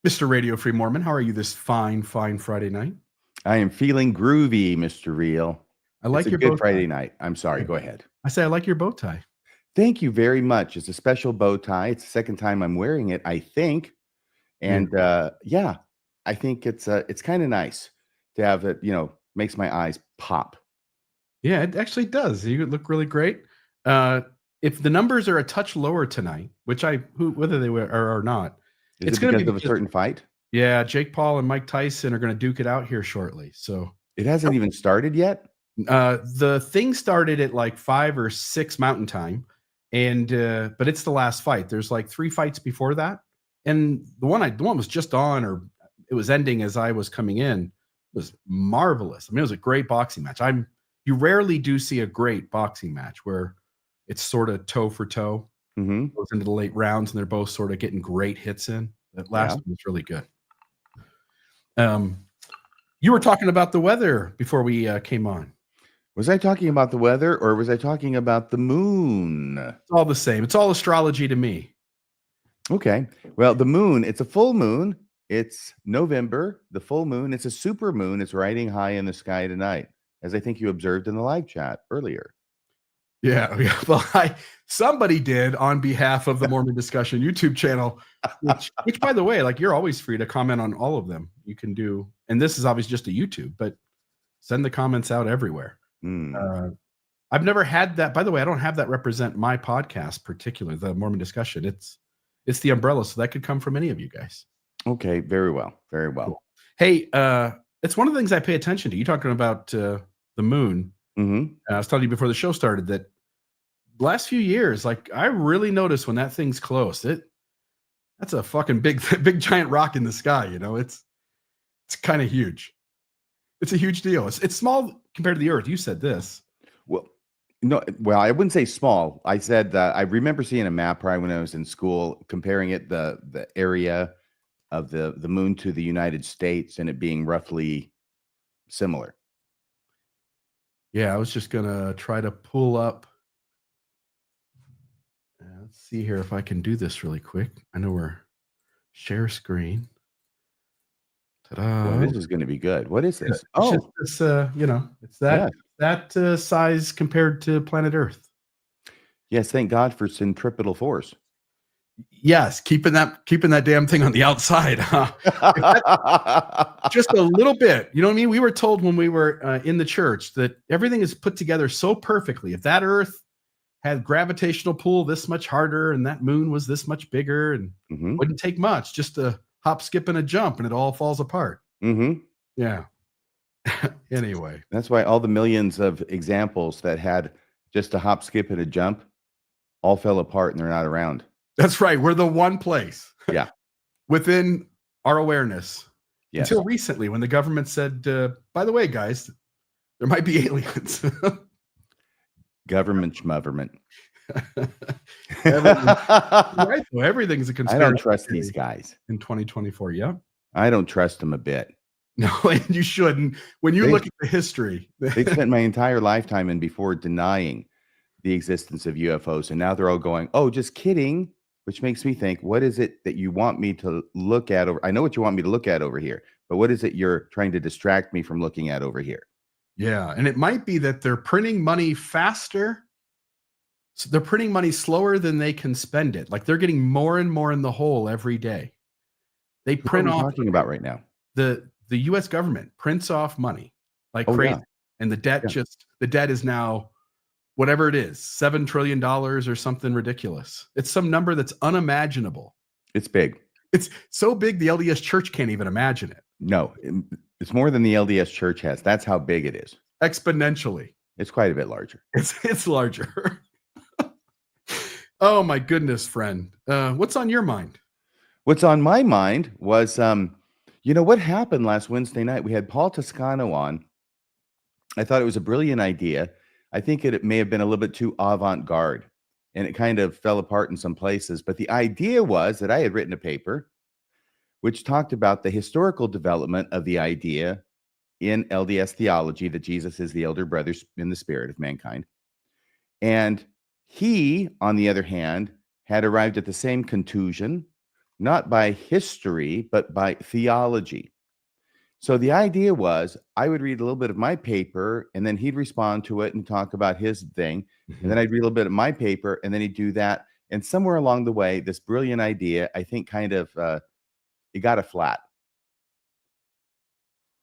Mr. Radio Free Mormon, how are you this fine Friday night? I am feeling groovy, Mr. Real. I like It's a your bow good Friday tie. night. I'm sorry. Go ahead. I say I like your bow tie. Thank you very much. It's a special bow tie. It's the second time I'm wearing it, I think. And yeah, I think it's kind of nice to have it, makes my eyes pop. Yeah, it actually does. You look really great. If the numbers are a touch lower tonight, whether they are or not, Is it because of a certain fight? Yeah, Jake Paul and Mike Tyson are going to duke it out here shortly. So it hasn't even started yet. The thing started at like 5 or 6 Mountain Time, and but it's the last fight. There's like 3 fights before that, and the one was just on, or it was ending as I was coming in. It was marvelous. I mean, it was a great boxing match. You rarely do see a great boxing match where it's sort of toe for toe, goes into the late rounds, and they're both sort of getting great hits in. That last one was really good. You were talking about the weather before we came on. Was I talking about the weather, or was I talking about the moon? It's all the same. It's all astrology to me. Okay. Well, the moon, it's a full moon. It's November, the full moon. It's a super moon. It's riding high in the sky tonight, as I think you observed in the live chat earlier. Yeah. Well, somebody did on behalf of the Mormon Discussion YouTube channel, which by the way, like, you're always free to comment on all of them. You can do, and this is obviously just a YouTube, but send the comments out everywhere. I've never had that. By the way, I don't have that represent my podcast, particularly the Mormon Discussion. It's the umbrella, so that could come from any of you guys. Okay, very well, very well. Cool. Hey, it's one of the things I pay attention to. You talking about the moon? I was telling you before the show started that the last few years, like, I really noticed when that thing's close, that's a fucking big giant rock in the sky. It's kind of huge. It's a huge deal. It's small compared to the Earth. You said this. Well, I wouldn't say small. I said that I remember seeing a map probably when I was in school, comparing it the area of the moon to the United States, and it being roughly similar. Yeah, I was just gonna try to pull up. Let's see here if I can do this really quick. I know we're share screen. Ta-da. Well, this is going to be good. What is this? It's it's that size compared to planet Earth. Yes, thank God for centripetal force. Yes, keeping that damn thing on the outside, huh? Just a little bit. You know what I mean? We were told when we were in the church that everything is put together so perfectly. If that Earth had gravitational pull this much harder, and that moon was this much bigger, and wouldn't take much, just a hop, skip, and a jump, and it all falls apart. Yeah. Anyway, that's why all the millions of examples that had just a hop, skip, and a jump all fell apart, and they're not around. That's right. We're the one place. Yeah. Within our awareness. Yes. Until recently, when the government said, by the way, guys, there might be aliens. Government schmoverment. Right. Well, everything's a conspiracy. I don't trust these guys. In 2024, yeah. I don't trust them a bit. No, and you shouldn't. When you look at the history. They spent my entire lifetime and before denying the existence of UFOs, and now they're all going, oh, just kidding. Which makes me think, what is it that you want me to look at over? I know what you want me to look at over here, but what is it you're trying to distract me from looking at over here? Yeah, and it might be that they're printing money faster. So they're printing money slower than they can spend it. Like, they're getting more and more in the hole every day. They print off. What are we talking about right now? The U.S. government prints off money like crazy, and the debt is now, whatever it is, $7 trillion or something ridiculous. It's some number that's unimaginable. It's big. It's so big the LDS Church can't even imagine it. No, it's more than the LDS Church has. That's how big it is. Exponentially. It's quite a bit larger. It's larger. Oh my goodness, friend. What's on your mind? What's on my mind was, what happened last Wednesday night? We had Paul Toscano on. I thought it was a brilliant idea. I think it may have been a little bit too avant-garde, and it kind of fell apart in some places. But the idea was that I had written a paper which talked about the historical development of the idea in LDS theology that Jesus is the elder brother in the spirit of mankind. And he, on the other hand, had arrived at the same conclusion not by history, but by theology. So the idea was I would read a little bit of my paper and then he'd respond to it and talk about his thing. And then I'd read a little bit of my paper and then he'd do that. And somewhere along the way, this brilliant idea, I think kind of, it got a flat.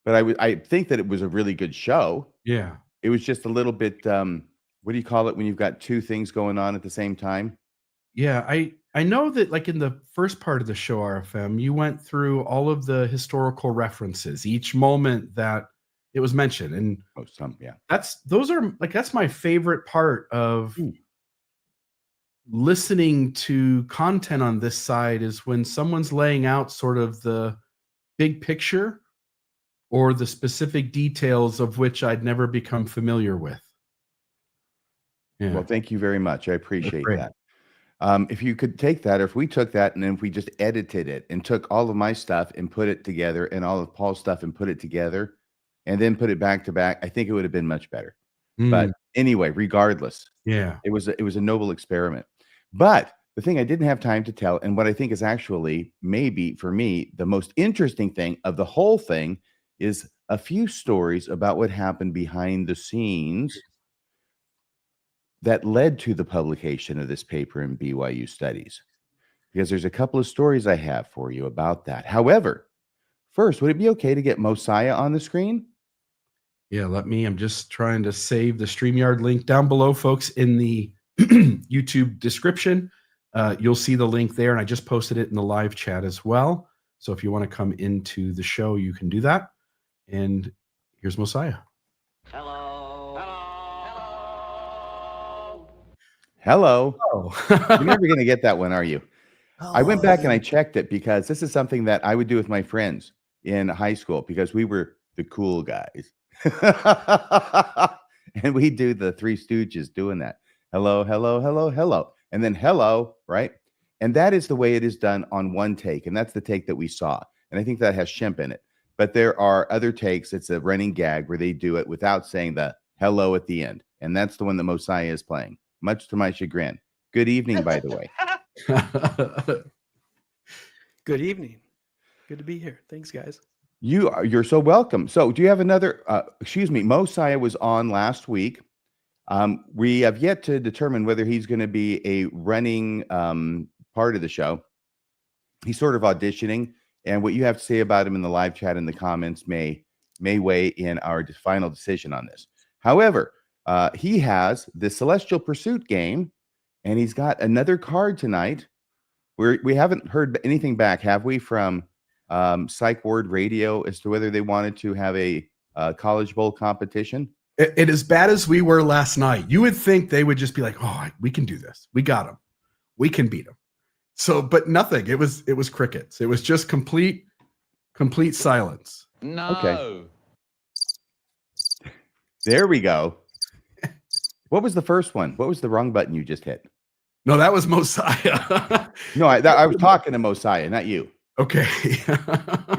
But I think that it was a really good show. Yeah. It was just a little bit, what do you call it when you've got two things going on at the same time? Yeah, I know that like in the first part of the show RFM, you went through all of the historical references, each moment that it was mentioned, and Yeah. that's my favorite part of listening to content on this side is when someone's laying out sort of the big picture or the specific details of which I'd never become familiar with. Yeah. Well, thank you very much. I appreciate great. that. If you could take that, or if we took that and then if we just edited it and took all of my stuff and put it together and all of Paul's stuff and put it together and then put it back to back, I think it would have been much better. But anyway, regardless, Yeah. it was a noble experiment. But the thing I didn't have time to tell, and what I think is actually maybe for me the most interesting thing of the whole thing is a few stories about what happened behind the scenes that led to the publication of this paper in BYU Studies, because there's a couple of stories I have for you about that. However, first, would it be okay to get Mosiah on the screen? Yeah, I'm just trying to save the StreamYard link down below, folks, in the YouTube description. You'll see the link there, and I just posted it in the live chat as well. So if you want to come into the show, you can do that. And here's Mosiah. Hello. Oh. You're never going to get that one, are you? I went back and I checked it because this is something that I would do with my friends in high school because we were the cool guys. And we do the Three Stooges doing that. Hello, hello, hello, hello. And then hello, right? And that is the way it is done on one take. And that's the take that we saw. And I think that has Shemp in it. But there are other takes. It's a running gag where they do it without saying the hello at the end. And that's the one that Mosiah is playing, much to my chagrin. Good evening, by the way. Good evening. Good to be here. Thanks, guys. You're so welcome. So do you have another, Mosiah was on last week. We have yet to determine whether he's going to be a running part of the show. He's sort of auditioning, and what you have to say about him in the live chat in the comments may weigh in our final decision on this. However, he has the Celestial Pursuit game, and he's got another card tonight. We haven't heard anything back, have we, from Psych Ward Radio as to whether they wanted to have a College Bowl competition? It as bad as we were last night. You would think they would just be like, "Oh, we can do this. We got them. We can beat them." So, but nothing. It was crickets. It was just complete silence. No. Okay. There we go. What was the first one? What was the wrong button you just hit? No, that was Mosiah. No, I was talking to Mosiah, not you. Okay.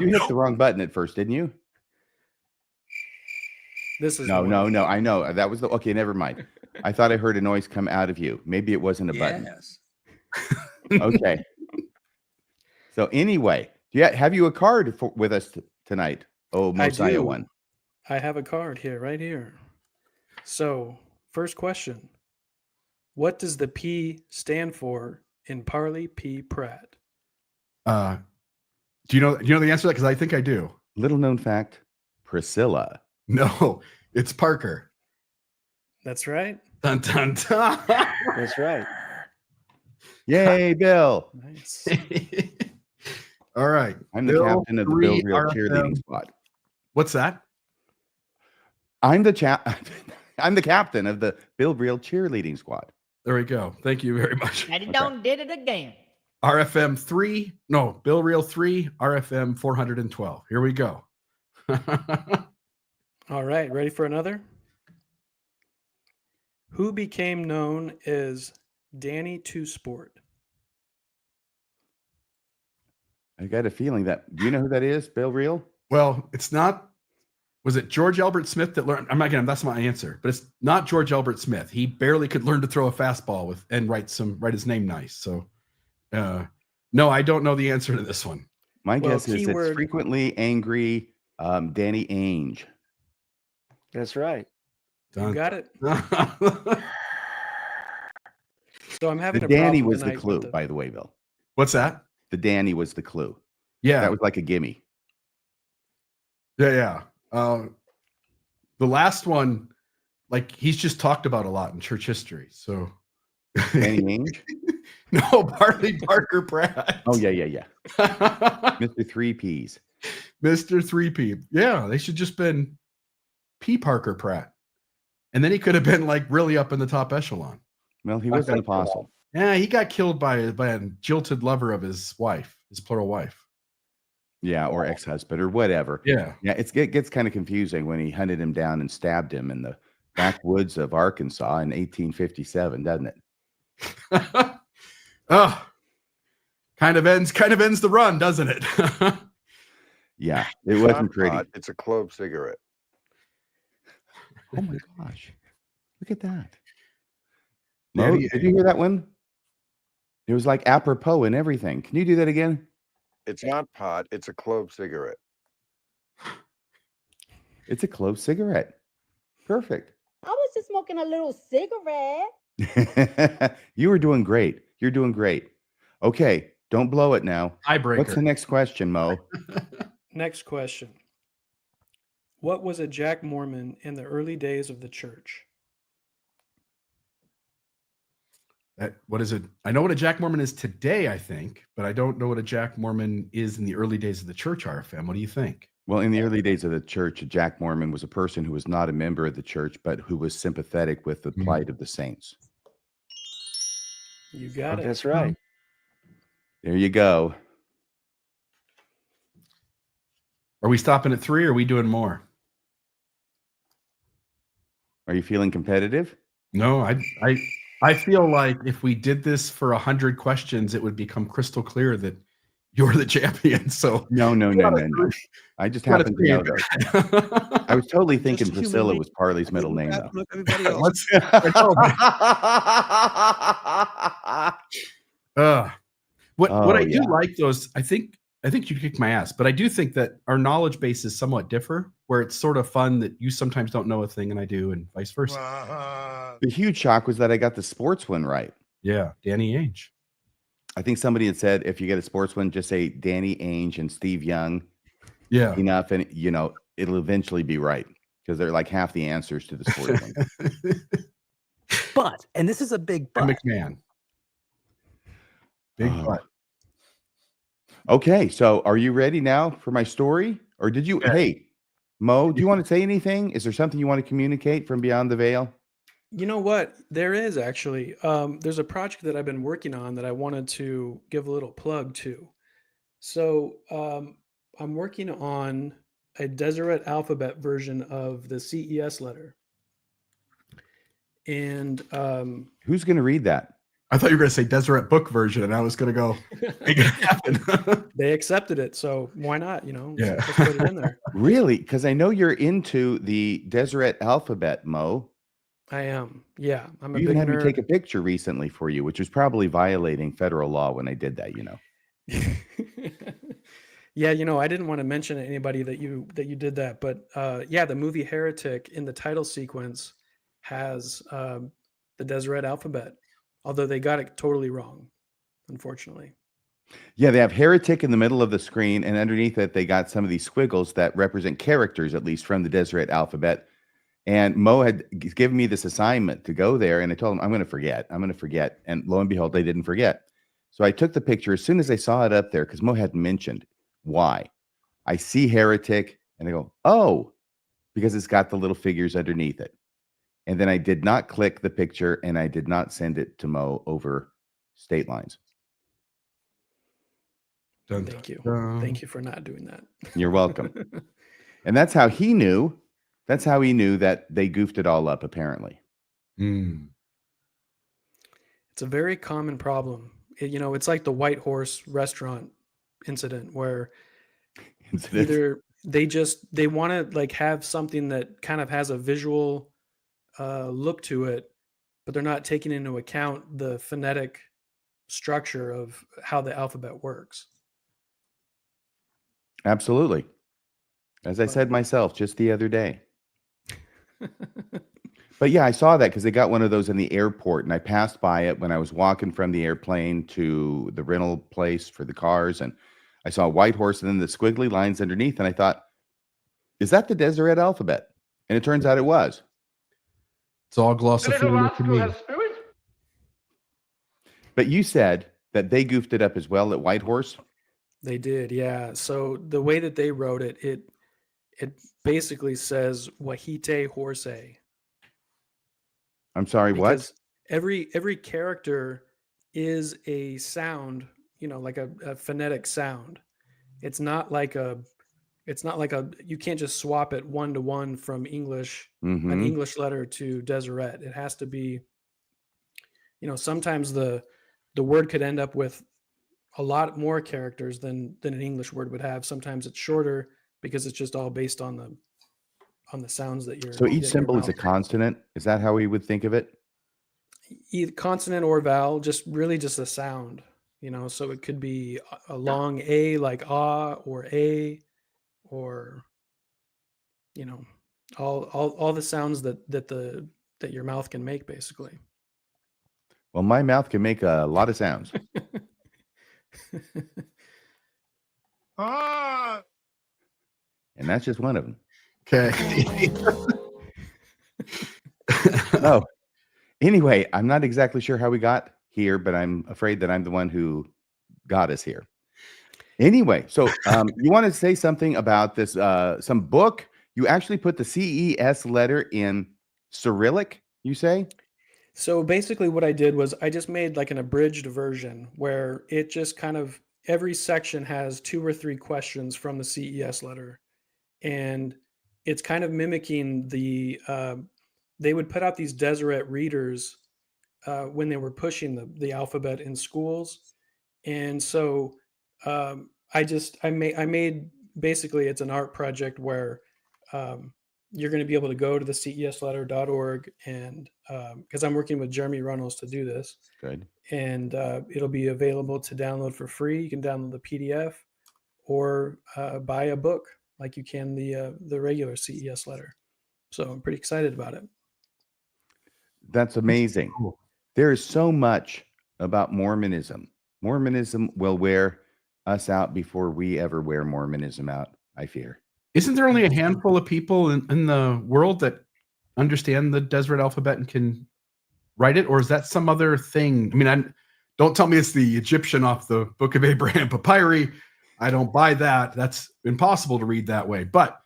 You hit the wrong button at first, didn't you? This is No. I know that was okay. Never mind. I thought I heard a noise come out of you. Maybe it wasn't a button. Yes. Okay. So anyway, have you a card with us tonight? Oh, Mosiah one. I have a card here, right here. So, first question: what does the P stand for in Parley P. Pratt? Do you know the answer to that? Because I think I do. Little known fact: Priscilla. No, it's Parker. That's right. Dun, dun, dun. That's right. Yay, Bill. Nice. All right. I'm the captain of the Bill Real cheerleading squad. What's that? I'm the captain of the Bill Real cheerleading squad. There we go. Thank you very much. And it did it again. RFM 3, no, Bill Real 3, RFM 412. Here we go. All right, ready for another? Who became known as Danny Two Sport? I got a feeling that. Do you know who that is? Bill Real? Well, it's not. Was it George Albert Smith that learned? I'm not getting. That's my answer. But it's not George Albert Smith. He barely could learn to throw a fastball and write his name nice. So, No, I don't know the answer to this one. My Well, guess is it's keyword- frequently angry Danny Ainge. That's right. You got it. it. So I'm having The a Danny problem was the tonight clue, with by the way, Bill. What's that? The Danny was the clue. Yeah. That was like a gimme. Yeah. The last one, like he's just talked about a lot in church history. So Danny Ainge? no, Barley Parker Pratt. Oh, yeah. Mr. Three Ps. Mr. 3P. Yeah, they should just been P. Parker Pratt. And then he could have been like really up in the top echelon. Well, he was an apostle. Yeah, he got killed by a jilted lover of his wife, his plural wife. Yeah, or ex-husband or whatever. Yeah. Yeah, it gets kind of confusing when he hunted him down and stabbed him in the backwoods of Arkansas in 1857, doesn't it? Oh, kind of ends the run, doesn't it? Yeah, it wasn't pretty. It's a clove cigarette. Oh my gosh. Look at that. Danny Mo, did you hear that one? It was like apropos and everything. Can you do that again? It's not pot. It's a clove cigarette. It's a clove cigarette. Perfect. I was just smoking a little cigarette. You were doing great. You're doing great. Okay, don't blow it now. Tiebreaker. What's the next question, Mo? Next question. What was a Jack Mormon in the early days of the church? What is it? I know what a Jack Mormon is today, I think, but I don't know what a Jack Mormon is in the early days of the church, RFM. What do you think? Well, in the early days of the church, a Jack Mormon was a person who was not a member of the church, but who was sympathetic with the plight of the saints. You got it. That's right. There you go. Are we stopping at 3 or are we doing more? Are you feeling competitive? No, I feel like if we did this for 100 questions, it would become crystal clear that you're the champion. So No. I just happened to know that. I was totally thinking Just Priscilla humiliate was Parley's middle name, Grab though. him like everybody else. What I Oh, do yeah. like those, I think you kick my ass, but I do think that our knowledge bases somewhat differ, where it's sort of fun that you sometimes don't know a thing and I do, and vice versa. The huge shock was that I got the sports one right. Yeah, Danny Ainge. I think somebody had said if you get a sports one, just say Danny Ainge and Steve Young Yeah. enough, and it'll eventually be right because they're like half the answers to the sports one. But, and this is a big And but. McMahon. Big Oh. butt. Okay, so are you ready now for my story? Or did you? Yeah. Hey, Mo, do you want to say anything? Is there something you want to communicate from beyond the veil? You know what? There is actually. There's a project that I've been working on that I wanted to give a little plug to. So I'm working on a Deseret alphabet version of the CES letter. And Who's going to read that? I thought you were going to say Deseret book version, and I was going to go, make it happen. they accepted it. So why not? Yeah. Just put it in there. Really? Because I know you're into the Deseret alphabet, Mo. I am. Yeah. I'm a You big even had me nerd. take a picture recently for you, which was probably violating federal law when I did that, Yeah, I didn't want to mention to anybody that you did that, but yeah, the movie Heretic in the title sequence has the Deseret alphabet, although they got it totally wrong, unfortunately. Yeah, they have heretic in the middle of the screen, and underneath it, they got some of these squiggles that represent characters, at least from the Deseret alphabet. And Mo had given me this assignment to go there, and I told him, I'm going to forget. And lo and behold, they didn't forget. So I took the picture as soon as I saw it up there, because Mo hadn't mentioned why. I see heretic, and I go, oh, because it's got the little figures underneath it. And then I did not click the picture, and I did not send it to Mo over state lines. Dun, Thank you. dun. Thank you for not doing that. You're welcome. And that's how he knew. That's how he knew that they goofed it all up, apparently. Mm. It's a very common problem. It's like the White Horse restaurant incident where either they want to like have something that kind of has a visual look to it, but they're not taking into account the phonetic structure of how the alphabet works. Absolutely. As I But- said myself just the other day. But yeah, I saw that because they got one of those in the airport, and I passed by it when I was walking from the airplane to the rental place for the cars, and I saw a white horse and then the squiggly lines underneath, and I thought, is that the Deseret alphabet? And it turns out it was. It's all glossophonia to me. But you said that they goofed it up as well at Whitehorse. They did, yeah. So the way that they wrote it, it basically says Wahite Horse. I'm sorry, what? Because every character is a sound, like a phonetic sound. It's not like a you can't just swap it 1-to-1 from English, an Mhm. English letter to Deseret. It has to be, sometimes the word could end up with a lot more characters than an English word would have. Sometimes it's shorter because it's just all based on the sounds that you're. So each that your symbol is a mouth- consonant. Is that how we would think of it? either consonant or vowel, just really just a sound, so it could be a long A like ah or a, or all the sounds that your mouth can make, basically. Well, my mouth can make a lot of sounds. And that's just one of them. Okay. No. Anyway, I'm not exactly sure how we got here, but I'm afraid that I'm the one who got us here. Anyway, so you want to say something about this, some book? You actually put the CES letter in Cyrillic, you say? So basically what I did was I just made like an abridged version where it just kind of every section has 2 or 3 questions from the CES letter. And it's kind of mimicking they would put out these Deseret readers when they were pushing the alphabet in schools. And so I made basically, it's an art project where you're going to be able to go to the cesletter.org, and because I'm working with Jeremy Runnels to do this. Good. And it'll be available to download for free. You can download the PDF or buy a book like you can the regular CES letter. So I'm pretty excited about it. That's amazing. Cool. There is so much about Mormonism. Mormonism will wear us out before we ever wear Mormonism out, I fear. Isn't there only a handful of people in the world that understand the Deseret alphabet and can write it? Or is that some other thing? I mean, don't tell me it's the Egyptian off the Book of Abraham papyri. I don't buy that. That's impossible to read that way. But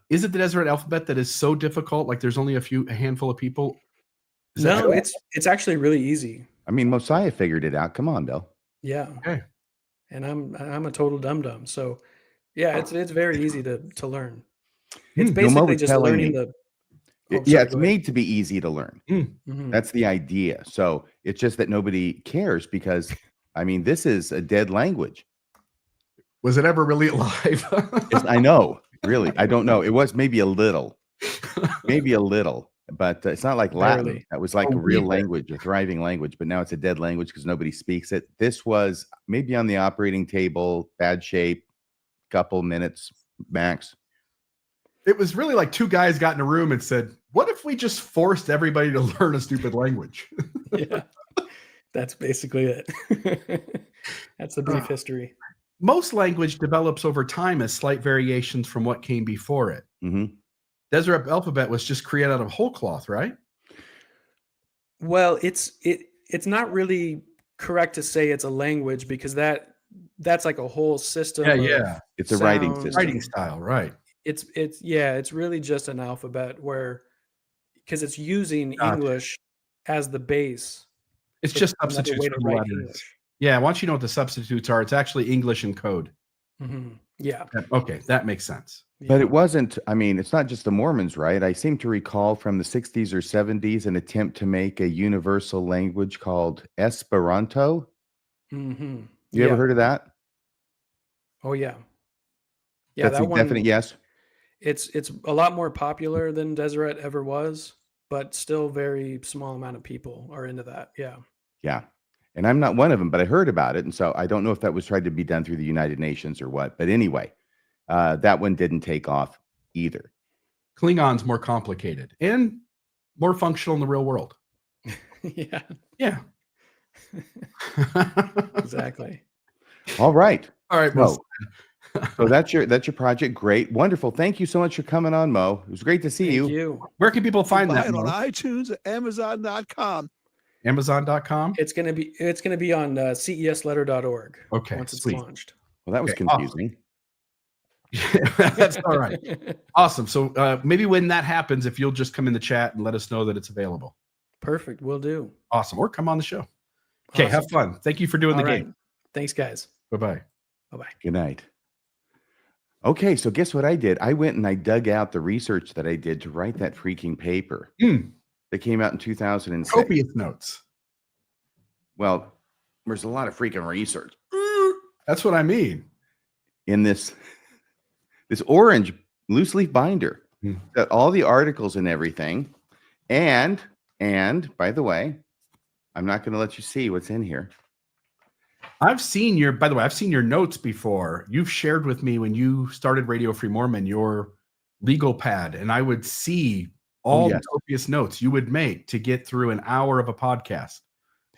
is it the Deseret alphabet that is so difficult? Like there's only a handful of people? Is that No, true? it's actually really easy. I mean, Mosiah figured it out. Come on, Bill. Yeah. Okay. And I'm a total dum-dum. So yeah, it's very easy to learn. It's Your mom basically was just telling learning me. the Yeah, sorry, it's go ahead. made to be easy to learn. Mhm. That's the idea. So it's just that nobody cares because, I mean, this is a dead language. Was it ever really alive? I know, really. I don't know. It was maybe a little, but it's not like Latin. Barely. That was like Oh, a real we- language, a thriving language, but now it's a dead language because nobody speaks it. This was maybe on the operating table, bad shape, couple minutes max. It was really like 2 guys got in a room and said, what if we just forced everybody to learn a stupid language? Yeah. That's basically it. That's a brief history. Most language develops over time as slight variations from what came before it. Mhm. Deseret alphabet was just created out of whole cloth, right? Well, it's not really correct to say it's a language because that's like a whole system. of It's a writing sounds system. Writing and style, right? it's really just an alphabet because it's using Gotcha. English as the base. It's just another substitutes way for to the write letters. English. Yeah, once you know what the substitutes are, it's actually English and code. Mhm. Yeah. Okay, that makes sense. But Yeah. it wasn't, I mean, it's not just the Mormons, right? I seem to recall from the 60s or 70s an attempt to make a universal language called Esperanto. Mhm. You ever Yeah. heard of that? Oh yeah. Yeah, That's that a one. definite yes. It's a lot more popular than Deseret ever was, but still very small amount of people are into that. Yeah. Yeah. And I'm not one of them, but I heard about it. And so I don't know if that was tried to be done through the United Nations or what. But anyway, that one didn't take off either. Klingon's more complicated and more functional in the real world. Yeah, Yeah. exactly. All right. All right, Mo. Mo. So that's your project. Great. Wonderful. Tk you so much for coming on, Mo. It was great to see Thank you. you. Where can people find Buy that, it on Mo? iTunes, Amazon.com. Amazon.com? It's gonna be on cesletter.org. Okay, once it's sweet. launched. Well, that was Okay, awesome. confusing. That's all right. Awesome. So maybe when that happens, if you'll just come in the chat and let us know that it's available. Perfect. Will do. Awesome. Or come on the show. Okay, Awesome. have fun. Thank you for doing All the right. game. Thanks, guys. Bye-bye. Bye-bye. Good night. Okay, so guess what I did? I went and I dug out the research that I did to write that freaking paper that came out in 2006. Copious notes. Well, there's a lot of freaking research That's what I mean. in this orange loose leaf binder. Got all the articles and everything. And by the way, I'm not going to let you see what's in here. I've seen your notes before. You've shared with me when you started Radio Free Mormon, your legal pad, and I would see all the copious notes you would make to get through an hour of a podcast.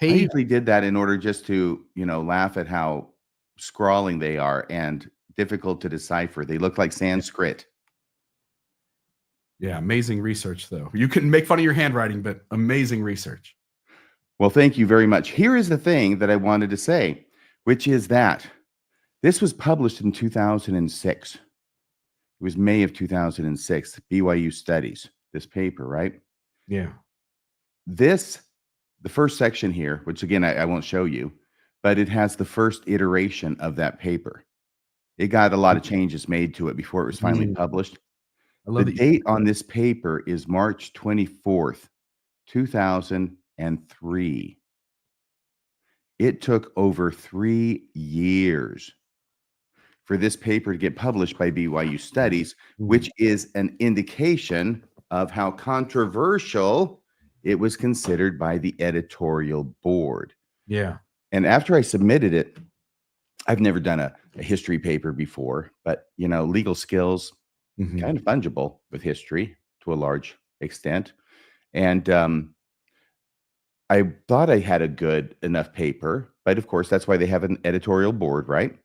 I usually did that in order just to, laugh at how scrawling they are and difficult to decipher. They look like Sanskrit. Yeah, amazing research, though. You can make fun of your handwriting, but amazing research. Well, thank you very much. Here is the thing that I wanted to say, which is that this was published in 2006. It was May of 2006, BYU Studies, this paper, right? Yeah. The first section here, which again, I won't show you, but it has the first iteration of that paper. It got a lot of changes made to it before it was finally published. The date on this paper is March 24th, 2003. It took over 3 years for this paper to get published by BYU Studies, which is an indication of how controversial it was considered by the editorial board. Yeah. And after I submitted it, I've never done a history paper before, but legal skills kind of fungible with history to a large extent. And I thought I had a good enough paper, but of course, that's why they have an editorial board, right?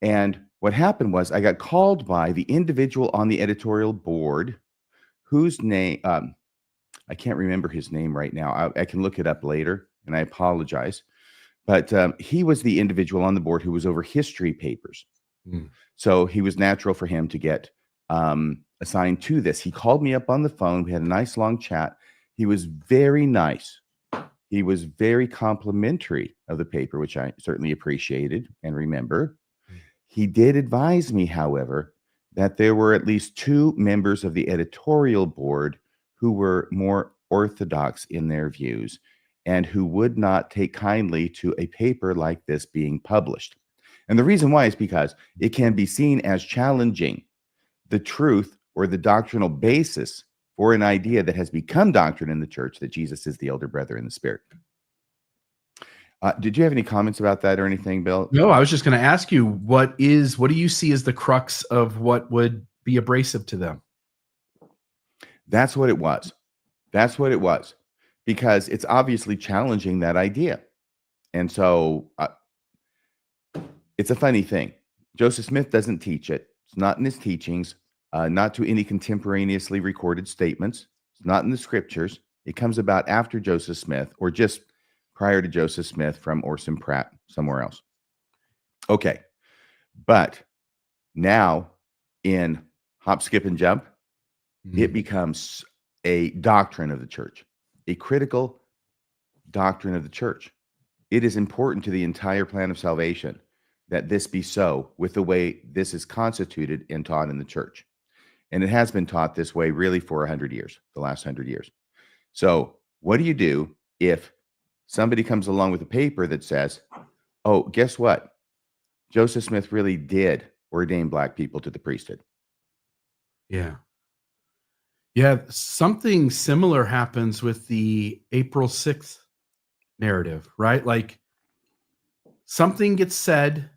And what happened was I got called by the individual on the editorial board whose name, I can't remember his name right now. I can look it up later, and I apologize. But he was the individual on the board who was over history papers. So he was natural for him to get assigned to this. He called me up on the phone. We had a nice long chat. He was very nice. He was very complimentary of the paper, which I certainly appreciated and remember. He did advise me, however, that there were at least 2 members of the editorial board who were more orthodox in their views and who would not take kindly to a paper like this being published. And the reason why is because it can be seen as challenging the truth or the doctrinal basis for an idea that has become doctrine in the church, that Jesus is the elder brother in the spirit. Did you have any comments about that or anything, Bill? No, I was just going to ask you, what do you see as the crux of what would be abrasive to them? That's what it was. That's what it was, because it's obviously challenging that idea. And so it's a funny thing. Joseph Smith doesn't teach it. It's not in his teachings, not to any contemporaneously recorded statements. It's not in the scriptures. It comes about after Joseph Smith, or just prior to Joseph Smith from Orson Pratt, somewhere else. Okay. But now in Hop, Skip, and Jump, it becomes a doctrine of the church, a critical doctrine of the church. It is important to the entire plan of salvation that this be so, with the way this is constituted and taught in the church. And it has been taught this way really for 100 years, the last 100 years. So what do you do if somebody comes along with a paper that says, oh, guess what? Joseph Smith really did ordain black people to the priesthood. Yeah. Yeah, something similar happens with the April 6th narrative, right? Like something gets said,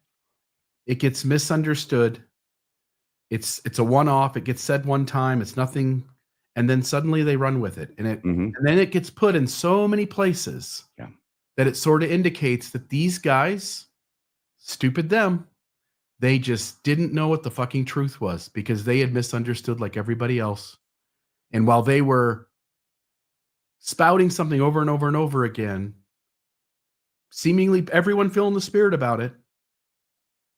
it gets misunderstood. It's a one-off. It gets said one time. It's nothing, and then suddenly they run with it, and then it gets put in so many places that it sort of indicates that these guys, stupid them, they just didn't know what the fucking truth was because they had misunderstood like everybody else. And while they were spouting something over and over and over again, seemingly everyone feeling the Spirit about it,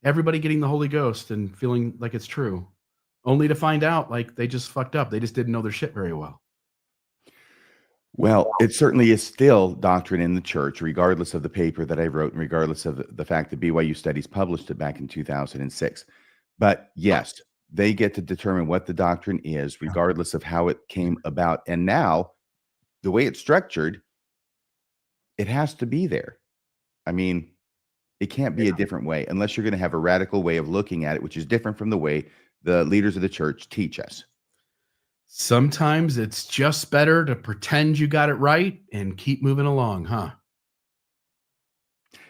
everybody getting the Holy Ghost and feeling like it's true, only to find out like they just fucked up. They just didn't know their shit very well. Well, it certainly is still doctrine in the church, regardless of the paper that I wrote and regardless of the fact that BYU Studies published it back in 2006. But yes, they get to determine what the doctrine is, regardless of how it came about. And now, the way it's structured, it has to be there. I mean, it can't be a different way unless you're going to have a radical way of looking at it, which is different from the way the leaders of the church teach us. Sometimes it's just better to pretend you got it right and keep moving along, huh?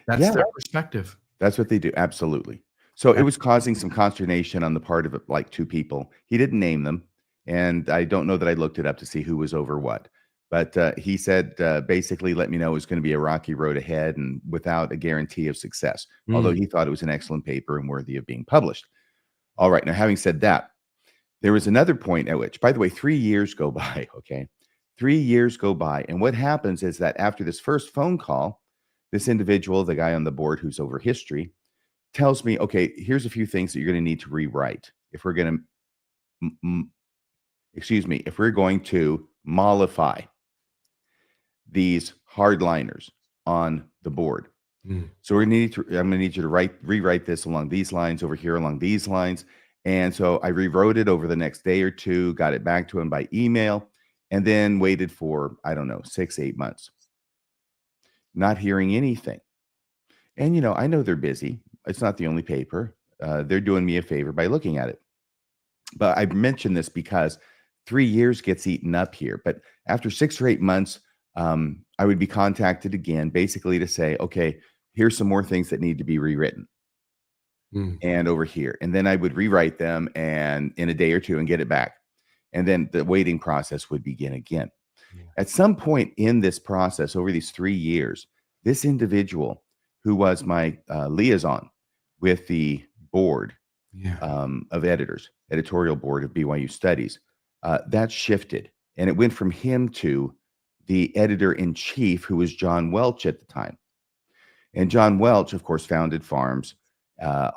That's their perspective. That's what they do. Absolutely. So it was causing some consternation on the part of like two people. He didn't name them, and I don't know that I looked it up to see who was over what. But he said, basically, let me know it was going to be a rocky road ahead and without a guarantee of success, although he thought it was an excellent paper and worthy of being published. All right. Now, having said that, there was another point at which, by the way, 3 years go by, okay? 3 years go by. And what happens is that after this first phone call, this individual, the guy on the board who's over history, tells me, okay, here's a few things that you're going to need to rewrite if we're going to, if we're going to mollify these hardliners on the board. So I'm going to need you to rewrite this along these lines, over here along these lines. And so I rewrote it over the next day or two, got it back to him by email, and then waited for, I don't know, 6-8 months, not hearing anything. And, I know they're busy. It's not the only paper. They're doing me a favor by looking at it. But I mentioned this because 3 years gets eaten up here. But after 6 or 8 months, I would be contacted again, basically to say, okay, here's some more things that need to be rewritten. And over here. And then I would rewrite them and in a day or two and get it back. And then the waiting process would begin again. At some point in this process, over these 3 years, this individual who was my liaison with the board of editors, editorial board of BYU Studies, that shifted. And it went from him to the editor-in-chief, who was John Welch at the time. And John Welch, of course, founded Farms,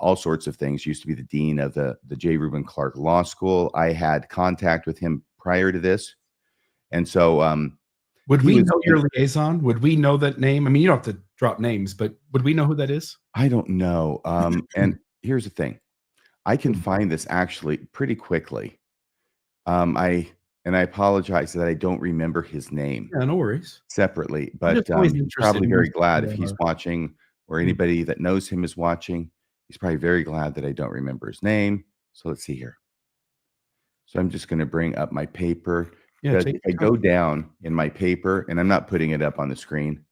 all sorts of things, used to be the dean of the J. Reuben Clark Law School. I had contact with him prior to this. And so would we know your liaison? Would we know that name? I mean, you don't have to drop names, but would we know who that is? I don't know. And here's the thing. I can find this actually pretty quickly. I apologize that I don't remember his name. Yeah, no worries. Separately, but probably very glad if he's watching or anybody that knows him is watching. He's probably very glad that I don't remember his name. So let's see here. So I'm just going to bring up my paper. Yeah, if I go down in my paper, and I'm not putting it up on the screen.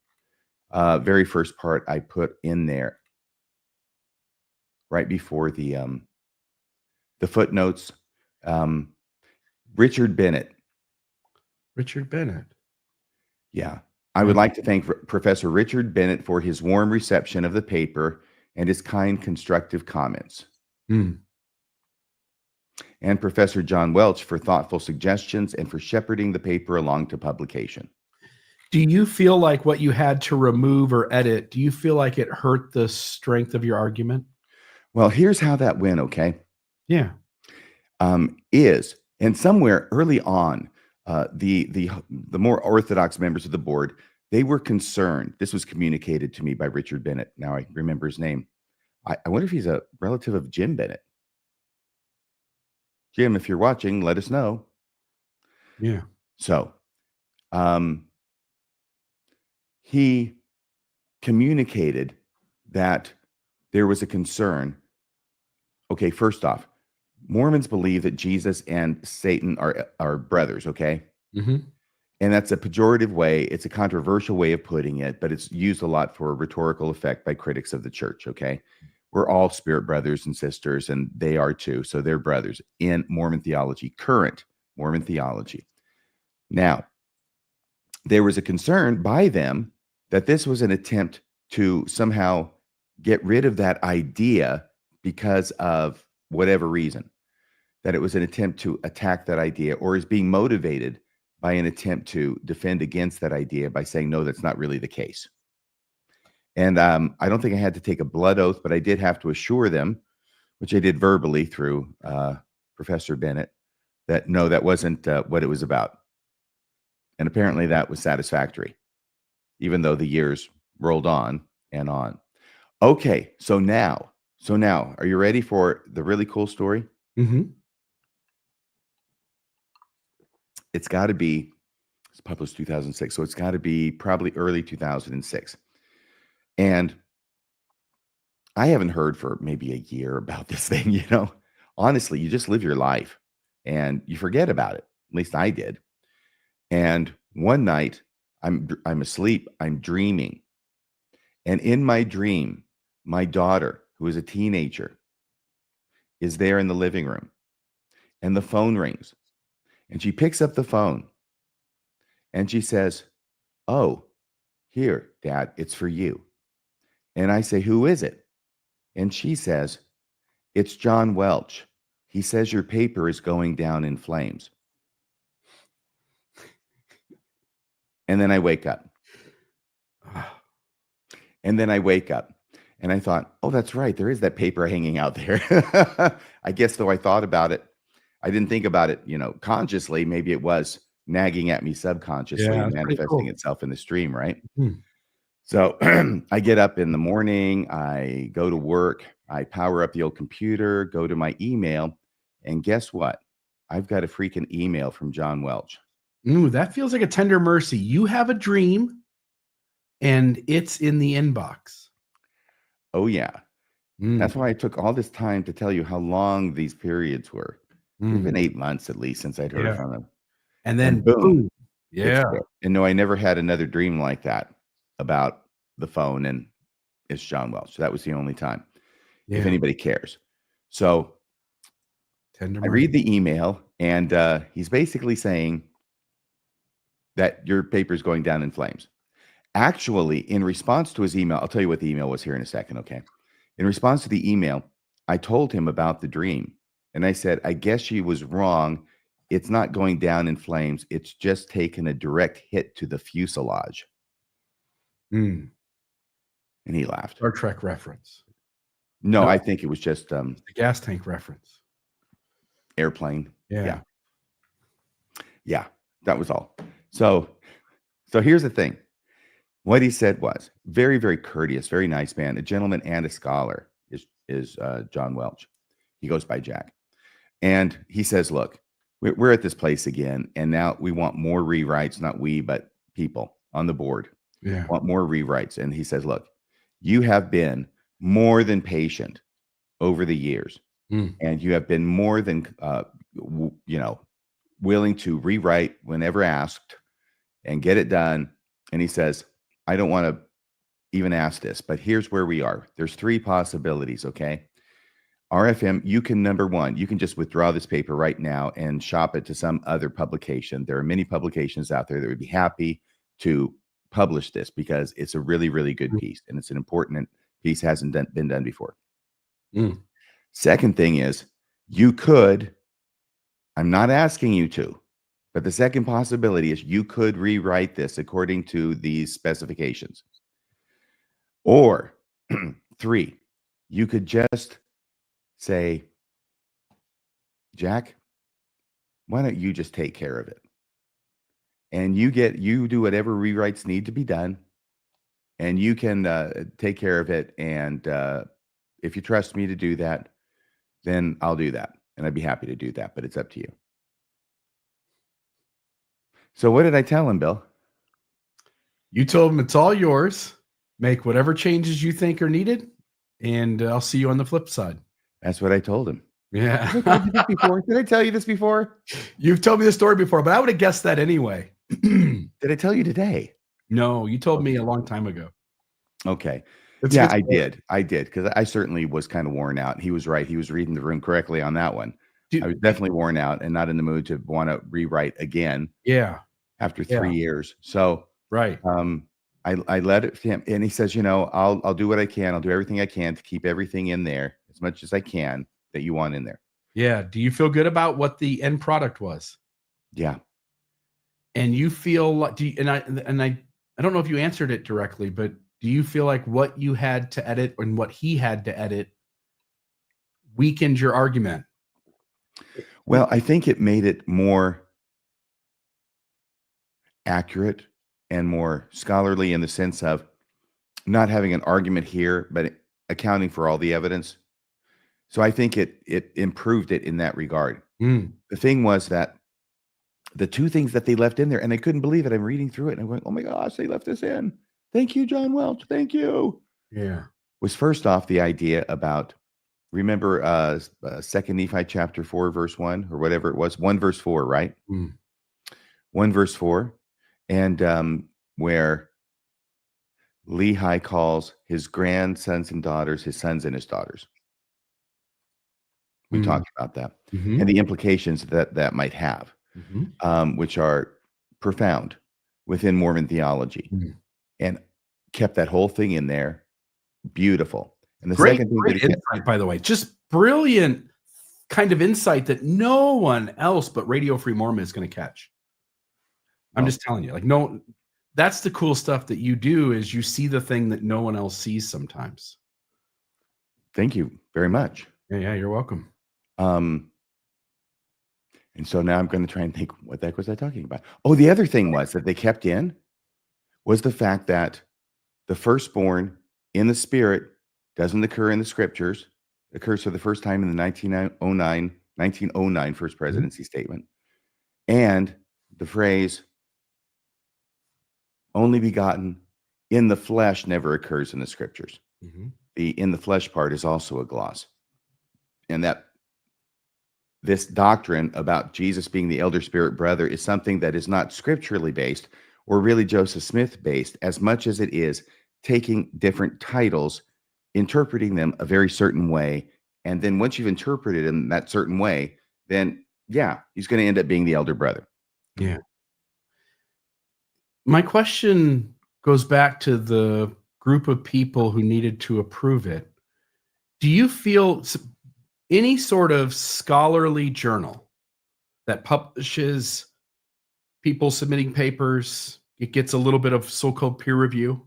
Very first part I put in there right before the footnotes. Richard Bennett. Richard Bennett. Yeah. I would like to thank Professor Richard Bennett for his warm reception of the paper and his kind, constructive comments. And Professor John Welch for thoughtful suggestions and for shepherding the paper along to publication. Do you feel like what you had to remove or edit, do you feel like it hurt the strength of your argument? Well, here's how that went, okay? Yeah. And somewhere early on, the more orthodox members of the board, they were concerned. This was communicated to me by Richard Bennett. Now I remember his name. I wonder if he's a relative of Jim Bennett. Jim, if you're watching, let us know. Yeah. So, he communicated that there was a concern. Okay, first off, Mormons believe that Jesus and Satan are brothers, okay? And that's a pejorative way. It's a controversial way of putting it, but it's used a lot for rhetorical effect by critics of the church. Okay. We're all spirit brothers and sisters, and they are too. So they're brothers in Mormon theology, current Mormon theology. Now, there was a concern by them that this was an attempt to somehow get rid of that idea because of whatever reason, that it was an attempt to attack that idea, or is being motivated by an attempt to defend against that idea by saying, no, that's not really the case. And I don't think I had to take a blood oath, but I did have to assure them, which I did verbally through Professor Bennett, that no, that wasn't what it was about. And apparently that was satisfactory, even though the years rolled on and on. Okay, so now, are you ready for the really cool story? Mm-hmm. It's got to be, it's published 2006, so it's got to be probably early 2006. And I haven't heard for maybe a year about this thing, you know. Honestly, you just live your life and you forget about it. At least I did. And one night, I'm asleep, I'm dreaming. And in my dream, my daughter, who is a teenager, is there in the living room. And the phone rings. And she picks up the phone. And she says, "Oh, here, Dad, it's for you." And I say, "Who is it?" And she says, "It's John Welch. He says your paper is going down in flames." And then I wake up. And then I wake up. And I thought, oh, that's right. There is that paper hanging out there. I guess though I thought about it, I didn't think about it, you know, consciously. Maybe it was nagging at me subconsciously, Yeah, that's pretty manifesting cool. itself in the stream, right? Hmm. So I get up in the morning, I go to work, I power up the old computer, go to my email, and guess what? I've got a freaking email from John Welch. Ooh, that feels like a tender mercy. You have a dream and it's in the inbox. Oh, yeah. Mm, That's why I took all this time to tell you how long these periods were. It's been 8 months at least since I'd heard Yeah. from him. And then boom. boom. It's Yeah. there. And no, I never had another dream like that about the phone, and it's John Welch. So that was the only time, if Yeah. anybody cares. So Tender I mercy. read the email, and he's basically saying that your paper's going down in flames. Actually, in response to his email, I'll tell you what the email was here in a second, okay? In response to the email, I told him about the dream. And I said, I guess she was wrong. It's not going down in flames. It's just taken a direct hit to the fuselage. Mm, And he laughed. Star Trek reference. No, No. I think it was just The gas tank reference. airplane. Yeah. Yeah, that was all. So here's the thing. What he said was very, very courteous, very nice man, a gentleman and a scholar is John Welch. He goes by Jack. And he says, look, we're at this place again, and now we want more rewrites, not we, but people on the board Yeah. want more rewrites. And he says, look, you have been more than patient over the years, and you have been more than, willing to rewrite whenever asked and get it done. And he says, I don't want to even ask this, but here's where we are. There's 3 possibilities, okay? RFM, you can, number one, you can just withdraw this paper right now and shop it to some other publication. There are many publications out there that would be happy to publish this because it's a really, really good piece, and it's an important piece, hasn't been done before. Second thing is, you could, I'm not asking you to, but the second possibility is you could rewrite this according to these specifications. Or 3, you could just say, Jack, why don't you just take care of it? And you do whatever rewrites need to be done, and you can take care of it. And if you trust me to do that, then I'll do that. And I'd be happy to do that, but it's up to you. So what did I tell him, Bill? You told him it's all yours. Make whatever changes you think are needed, and I'll see you on the flip side. That's what I told him. Yeah. Did I tell you this before? You've told me this story before, but I would have guessed that anyway. Did I tell you today? No, you told me a long time ago. Okay. It's Yeah, his story. I did, because I certainly was kind of worn out. He was right. He was reading the room correctly on that one. I Dude, was definitely worn out and not in the mood to want to rewrite again yeah, after yeah, 3 years. So right. I let it to him, and he says, I'll do what I can. I'll do everything I can to keep everything in there as much as I can that you want in there. Yeah. Do you feel good about what the end product was? Yeah. And you feel like, I don't know if you answered it directly, but do you feel like what you had to edit and what he had to edit weakened your argument? Well, I think it made it more accurate and more scholarly in the sense of not having an argument here, but accounting for all the evidence. So I think it improved it in that regard. Mm, The thing was that the two things that they left in there, and I couldn't believe it. I'm reading through it and I'm going, oh my gosh, they left this in. Thank you, John Welch. Thank you. yeah. Was first off the idea about, remember 2 Nephi chapter 4, verse 1, or whatever it was, 1 verse 4, right? Mm, 1 verse 4. And where Lehi calls his grandsons and daughters his sons and his daughters. We mm, talked about that mhm, and the implications that might have, mhm, which are profound within Mormon theology, mm. and kept that whole thing in there. Beautiful. And the Great, second thing that great he kept, insight, by the way. Just brilliant kind of insight that no one else but Radio Free Mormon is going to catch. I'm well, just telling you, like, no, that's the cool stuff that you do is you see the thing that no one else sees sometimes. thank you very much. Yeah, you're welcome. And so now I'm going to try and think, what the heck was I talking about? Oh, the other thing was that they kept in was the fact that the firstborn in the spirit doesn't occur in the scriptures, occurs for the first time in the 1909 First Presidency Statement. And the phrase only begotten in the flesh never occurs in the scriptures. Mhm. The in the flesh part is also a gloss. And that this doctrine about Jesus being the elder spirit brother is something that is not scripturally based or really Joseph Smith based as much as it is taking different titles, interpreting them a very certain way. And then once you've interpreted in that certain way, then yeah, he's going to end up being the elder brother. Yeah. My question goes back to the group of people who needed to approve it. Do you feel any sort of scholarly journal that publishes people submitting papers, it gets a little bit of so-called peer review,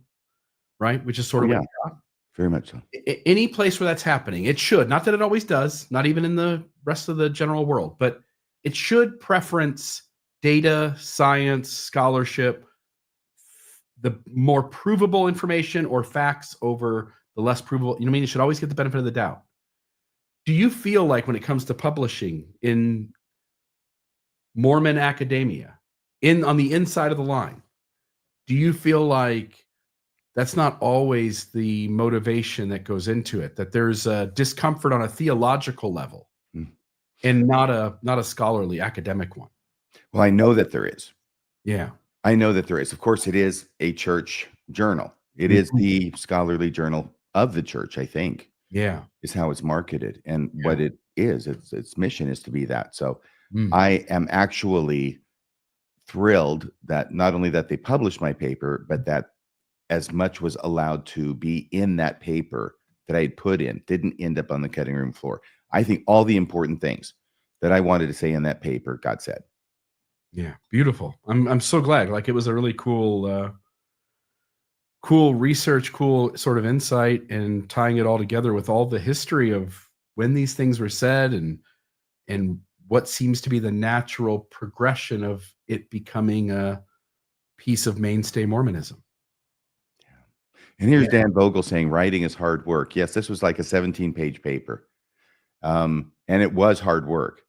right? Which is sort of Yeah, like very much so. any place where that's happening, it should, not that it always does, not even in the rest of the general world, but it should preference data, science, scholarship, the more provable information or facts over the less provable. You know what I mean? You should always get the benefit of the doubt. Do you feel like when it comes to publishing in Mormon academia, on the inside of the line, do you feel like that's not always the motivation that goes into it, that there's a discomfort on a theological level and not a scholarly academic one? Well, I know that there is. Yeah. I know that there is. Of course, it is a church journal. It is the scholarly journal of the church, I think. Yeah. Is how it's marketed and what it is. Its mission is to be that. So Mm. I am actually thrilled that not only that they published my paper, but that as much was allowed to be in that paper that I had put in didn't end up on the cutting room floor. I think all the important things that I wanted to say in that paper got said. Yeah, beautiful. I'm so glad. Like, it was a really cool cool research, cool sort of insight, and tying it all together with all the history of when these things were said and what seems to be the natural progression of it becoming a piece of mainstay Mormonism. And here's Dan Vogel saying writing is hard work. Yes, this was like a 17-page paper. And it was hard work.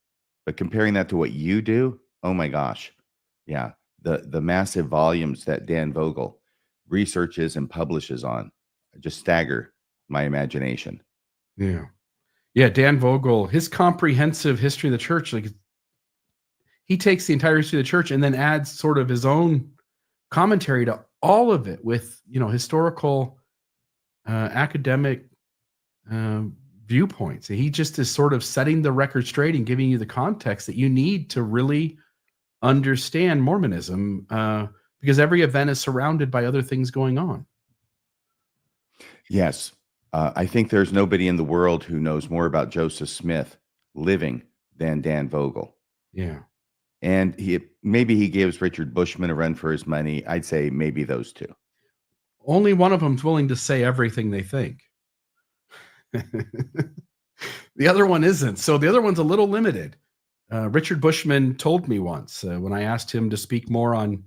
But comparing that to what you do, oh my gosh. Yeah. The massive volumes that Dan Vogel researches and publishes on just stagger my imagination. Yeah. Yeah, Dan Vogel, his comprehensive history of the church, like, he takes the entire history of the church and then adds sort of his own commentary to all of it with, historical, academic viewpoints. He just is sort of setting the record straight and giving you the context that you need to really understand Mormonism, because every event is surrounded by other things going on. Yes. I think there's nobody in the world who knows more about Joseph Smith living than Dan Vogel. Yeah. And maybe he gives Richard Bushman a run for his money. I'd say maybe those two. Only one of them's willing to say everything they think. The other one isn't. So the other one's a little limited. Richard Bushman told me once when I asked him to speak more on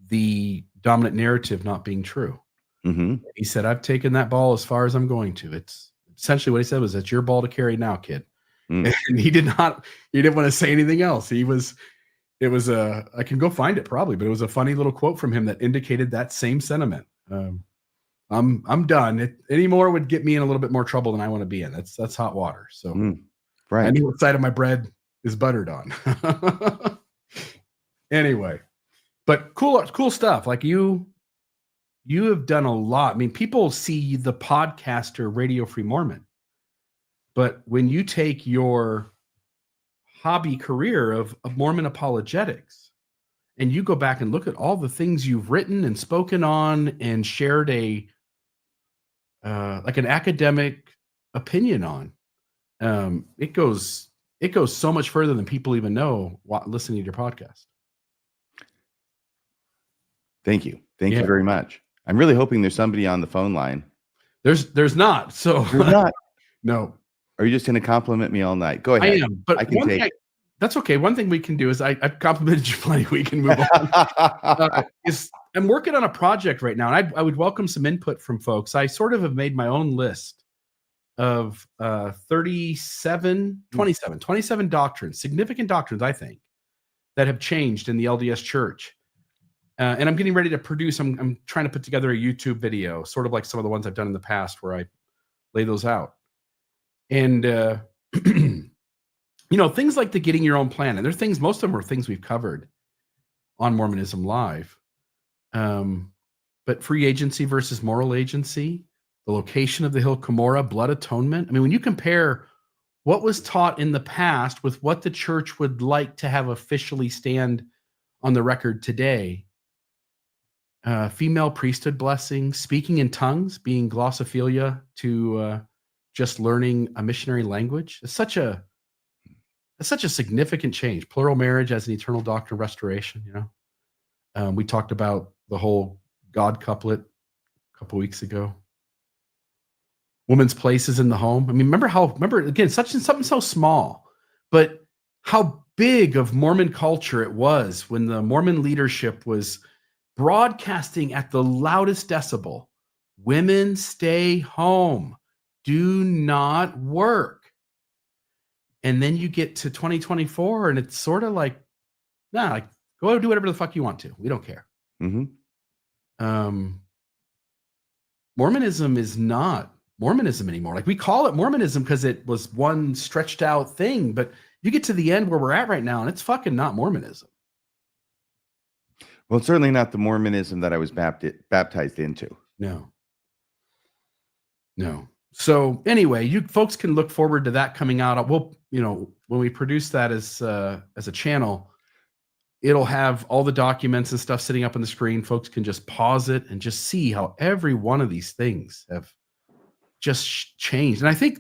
the dominant narrative not being true. Mm-hmm. He said, I've taken that ball as far as I'm going to. It's essentially what he said was, it's your ball to carry now, kid. And he didn't want to say anything else. I can go find it probably, but it was a funny little quote from him that indicated that same sentiment. I'm done. Any more would get me in a little bit more trouble than I want to be in. That's hot water. So right. I know what side of my bread is buttered on. Anyway, but cool stuff. Like you have done a lot. I mean, people see the podcaster Radio Free Mormon, but when you take your hobby career of Mormon apologetics and you go back and look at all the things you've written and spoken on and shared like an academic opinion on, it goes so much further than people even know listening to your podcast. Thank you. Thank you very much. I'm really hoping there's somebody on the phone line. There's not. So there's not. No. Are you just going to compliment me all night? Go ahead. I am, but that's okay. One thing we can do is I've complimented you plenty. We can move on. I'm working on a project right now, and I would welcome some input from folks. I sort of have made my own list of 27 doctrines, significant doctrines, I think, that have changed in the LDS Church. And I'm getting ready to produce, I'm trying to put together a YouTube video, sort of like some of the ones I've done in the past where I lay those out. And, things like the getting your own plan. And there are things, most of them are things we've covered on Mormonism Live. But free agency versus moral agency, the location of the hill Cumorah, blood atonement. I mean, when you compare what was taught in the past with what the church would like to have officially stand on the record today, female priesthood blessings, speaking in tongues, being glossophilia to just learning a missionary language. It's such a significant change. Plural marriage as an eternal doctrine of restoration. We talked about the whole God couplet a couple weeks ago. Woman's places in the home. I mean, remember again, something so small, but how big of Mormon culture it was when the Mormon leadership was broadcasting at the loudest decibel, women stay home, do not work. And then you get to 2024 and it's sort of like, go do whatever the fuck you want to. We don't care. Mm-hmm. Mormonism is not Mormonism anymore. Like we call it Mormonism because it was one stretched out thing, but you get to the end where we're at right now and it's fucking not Mormonism. Well, it's certainly not the Mormonism that I was baptized into. No. So anyway, you folks can look forward to that coming out. We'll, when we produce that as a channel, it'll have all the documents and stuff sitting up on the screen. Folks can just pause it and just see how every one of these things have just changed. And I think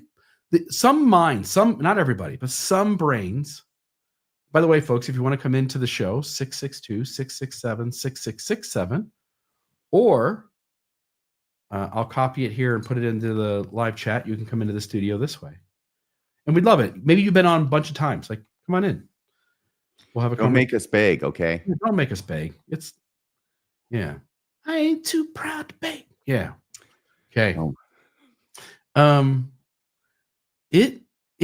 some minds, not everybody, but some brains. By the way, folks, if you want to come into the show, 662-667-6667, or I'll copy it here and put it into the live chat. You can come into the studio this way. And we'd love it. Maybe you've been on a bunch of times. Like, come on in. We'll have a Don't make us beg, okay? Don't make us beg. I ain't too proud to beg. Yeah. Okay. Oh. It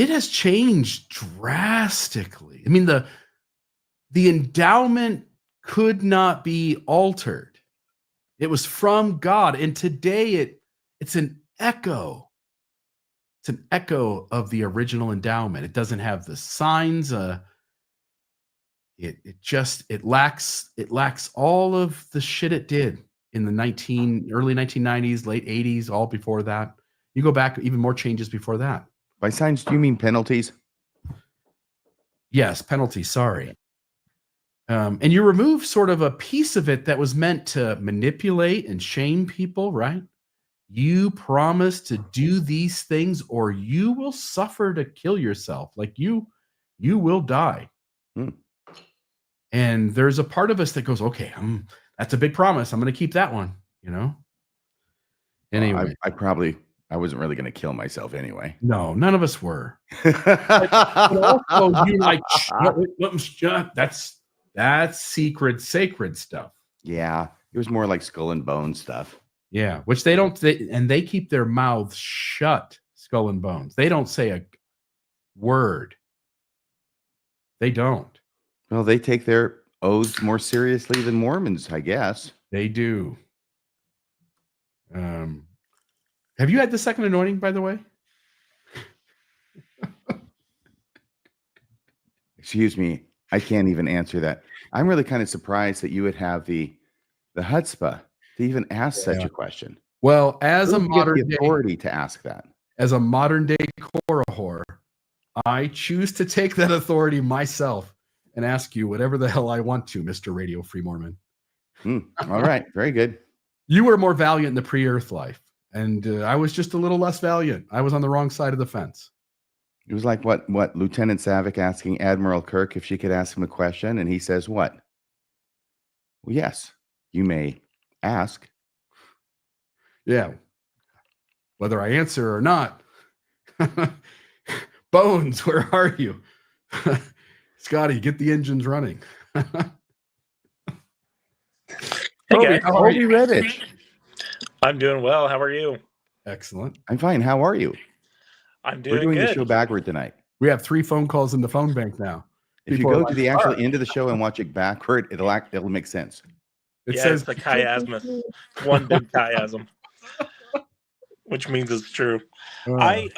has changed drastically. I mean, the endowment could not be altered. It was from God, and today it's an echo. It's an echo of the original endowment. It doesn't have the signs. it lacks all of the shit it did in the early 1990s, late 80s, all before that. You go back, even more changes before that. By signs, do you mean penalties? Yes, penalty. Sorry. And you remove sort of a piece of it that was meant to manipulate and shame people, right? You promise to do these things or you will suffer to kill yourself. Like you will die. And there's a part of us that goes, okay, that's a big promise. I'm going to keep that one, you know? Anyway. I wasn't really going to kill myself anyway. No, none of us were. But also, you like, that's secret, sacred stuff. Yeah, it was more like skull and bone stuff. Yeah, which they keep their mouths shut, skull and bones. They don't say a word. They don't. Well, they take their oaths more seriously than Mormons, I guess. They do. Have you had the second anointing, by the way? Excuse me. I can't even answer that. I'm really kind of surprised that you would have the chutzpah to even ask such a question. Well, as a Where did you get modern the authority to ask that. As a modern day Korahor, I choose to take that authority myself and ask you whatever the hell I want to, Mr. Radio Free Mormon. All right. Very good. You were more valiant in the pre-earth life, and I was just a little less valiant. I was on the wrong side of the fence. It was like what Lieutenant Savick asking Admiral Kirk if she could ask him a question, and he says what? Well, yes, you may ask. Yeah. Whether I answer or not. Bones, where are you? Scotty, get the engines running. Hey guys, how are you, Redditch? I'm doing well. How are you? Excellent. I'm fine. How are you? I'm doing We're doing good. the show backward tonight. We have 3 phone calls in the phone bank now. If you go to the actual end of the show and watch it backward, it'll make sense. It yeah, says it's a chiasmus. One big chiasm. Which means it's true. I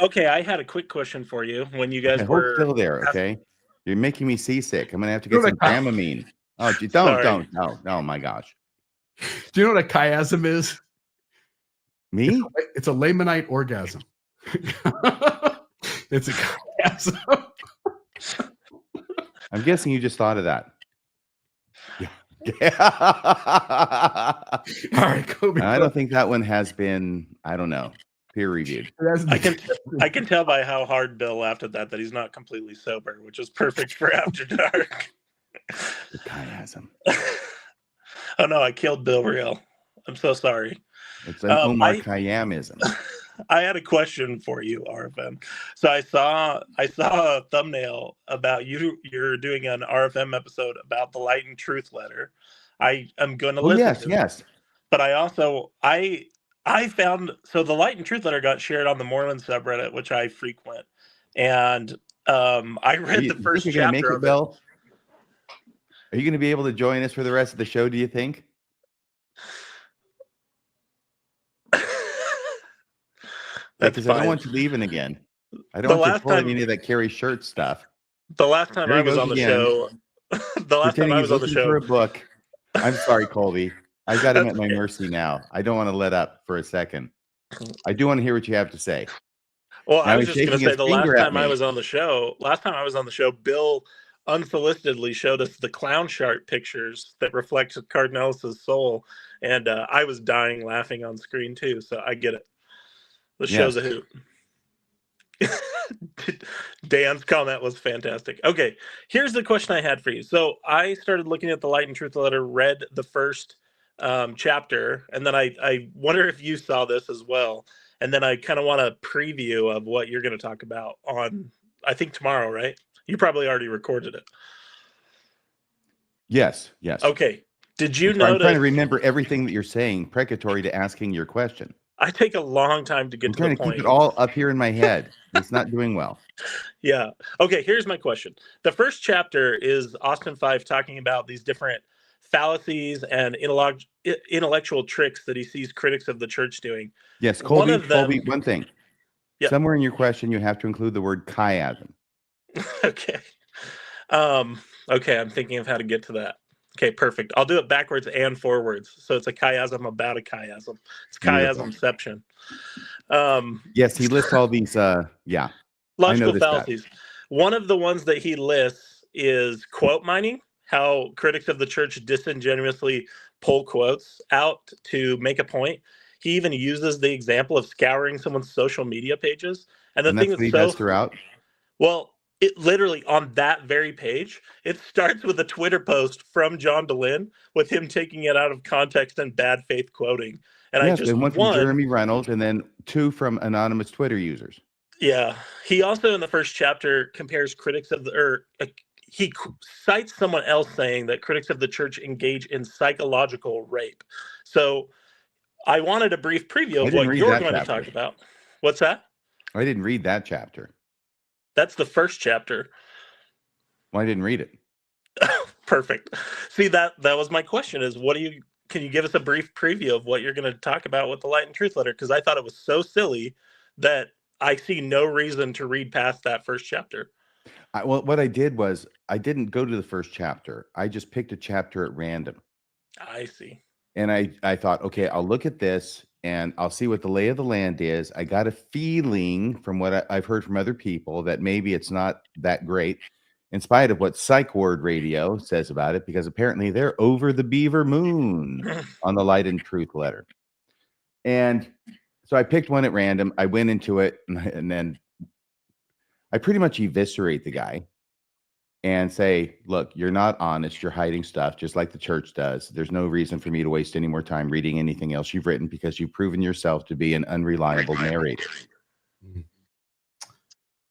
had a quick question for you when you guys Hold still there, okay? You're making me seasick. I'm gonna have to get some Dramamine. Oh, don't. Oh my gosh. Do you know what a chiasm is? Me? It's a Lamanite orgasm. It's a chiasm. I'm guessing you just thought of that. All right, Kobe. I don't think that one has been, I don't know, peer reviewed. I can tell by how hard Bill laughed at that he's not completely sober, which is perfect for After Dark. The chiasm. Oh no, I killed Bill real. I'm so sorry. It's an Omar Khayyamism. I had a question for you, RFM. So I saw a thumbnail about you're doing an RFM episode about the Light and Truth letter. I am going to listen to it. Yes. But I also I found the Light and Truth letter got shared on the Mormon subreddit, which I frequent, and I read the first chapter. chapter Make it, of Bill? Are you going to be able to join us for the rest of the show? Do you think? Because I don't want you leaving again. I don't want you pulling any of that Carrie Shirt stuff. The last time I was on the show, for a book. I'm sorry, Colby. I got him at my mercy now. I don't want to let up for a second. I do want to hear what you have to say. Well, I was just going to say the last time I was on the show, Bill unsolicitedly showed us the clown shark pictures that reflect Cardinals' soul, and I was dying laughing on screen too. So I get it. The show's a hoot. Dan's comment was fantastic. Okay, here's the question I had for you. So I started looking at the Light and Truth letter, read the first chapter, and then I wonder if you saw this as well. And then I kind of want a preview of what you're going to talk about on, I think, tomorrow, right? You probably already recorded it. Yes. Okay. Did you notice? I'm trying to remember everything that you're saying, precatory to asking your question. I take a long time to get to the point. I'm trying to keep it all up here in my head. It's not doing well. Yeah. Okay, here's my question. The first chapter is Austin 5 talking about these different fallacies and intellectual tricks that he sees critics of the church doing. Yes, Colby, one thing. Yep. Somewhere in your question, you have to include the word chiasm. Okay. Okay, I'm thinking of how to get to that. Okay, perfect. I'll do it backwards and forwards. So it's a chiasm about a chiasm. It's Beautiful. chiasmception. Yes, he lists all these. Yeah, I Logical noticed that. fallacies. One of the ones that he lists is quote mining, how critics of the church disingenuously pull quotes out to make a point. He even uses the example of scouring someone's social media pages. And the And thing that's what he that's does throughout. well, it literally on that very page, it starts with a Twitter post from John DeLynn with him taking it out of context and bad faith quoting. And I Yes, just and one from Jeremy Reynolds, and then 2 from anonymous Twitter users. Yeah, he also in the first chapter compares critics of the, or he cites someone else saying that critics of the church engage in psychological rape. So I wanted a brief preview I of didn't what read you're that going to chapter. talk about. What's that? I didn't read that chapter. That's the first chapter. Well, I didn't read it. Perfect. See, that was my question is can you give us a brief preview of what you're going to talk about with the Light and Truth letter? Because I thought it was so silly that I see no reason to read past that first chapter. Well, what I did was I didn't go to the first chapter. I just picked a chapter at random. I see. And I thought, okay, I'll look at this and I'll see what the lay of the land is. I got a feeling from what I've heard from other people that maybe it's not that great, in spite of what Psych Ward Radio says about it, because apparently they're over the beaver moon on the Light and Truth letter. And so I picked one at random. I went into it, and then I pretty much eviscerate the guy and say, look, you're not honest. You're hiding stuff just like the church does. There's no reason for me to waste any more time reading anything else you've written because you've proven yourself to be an unreliable narrator.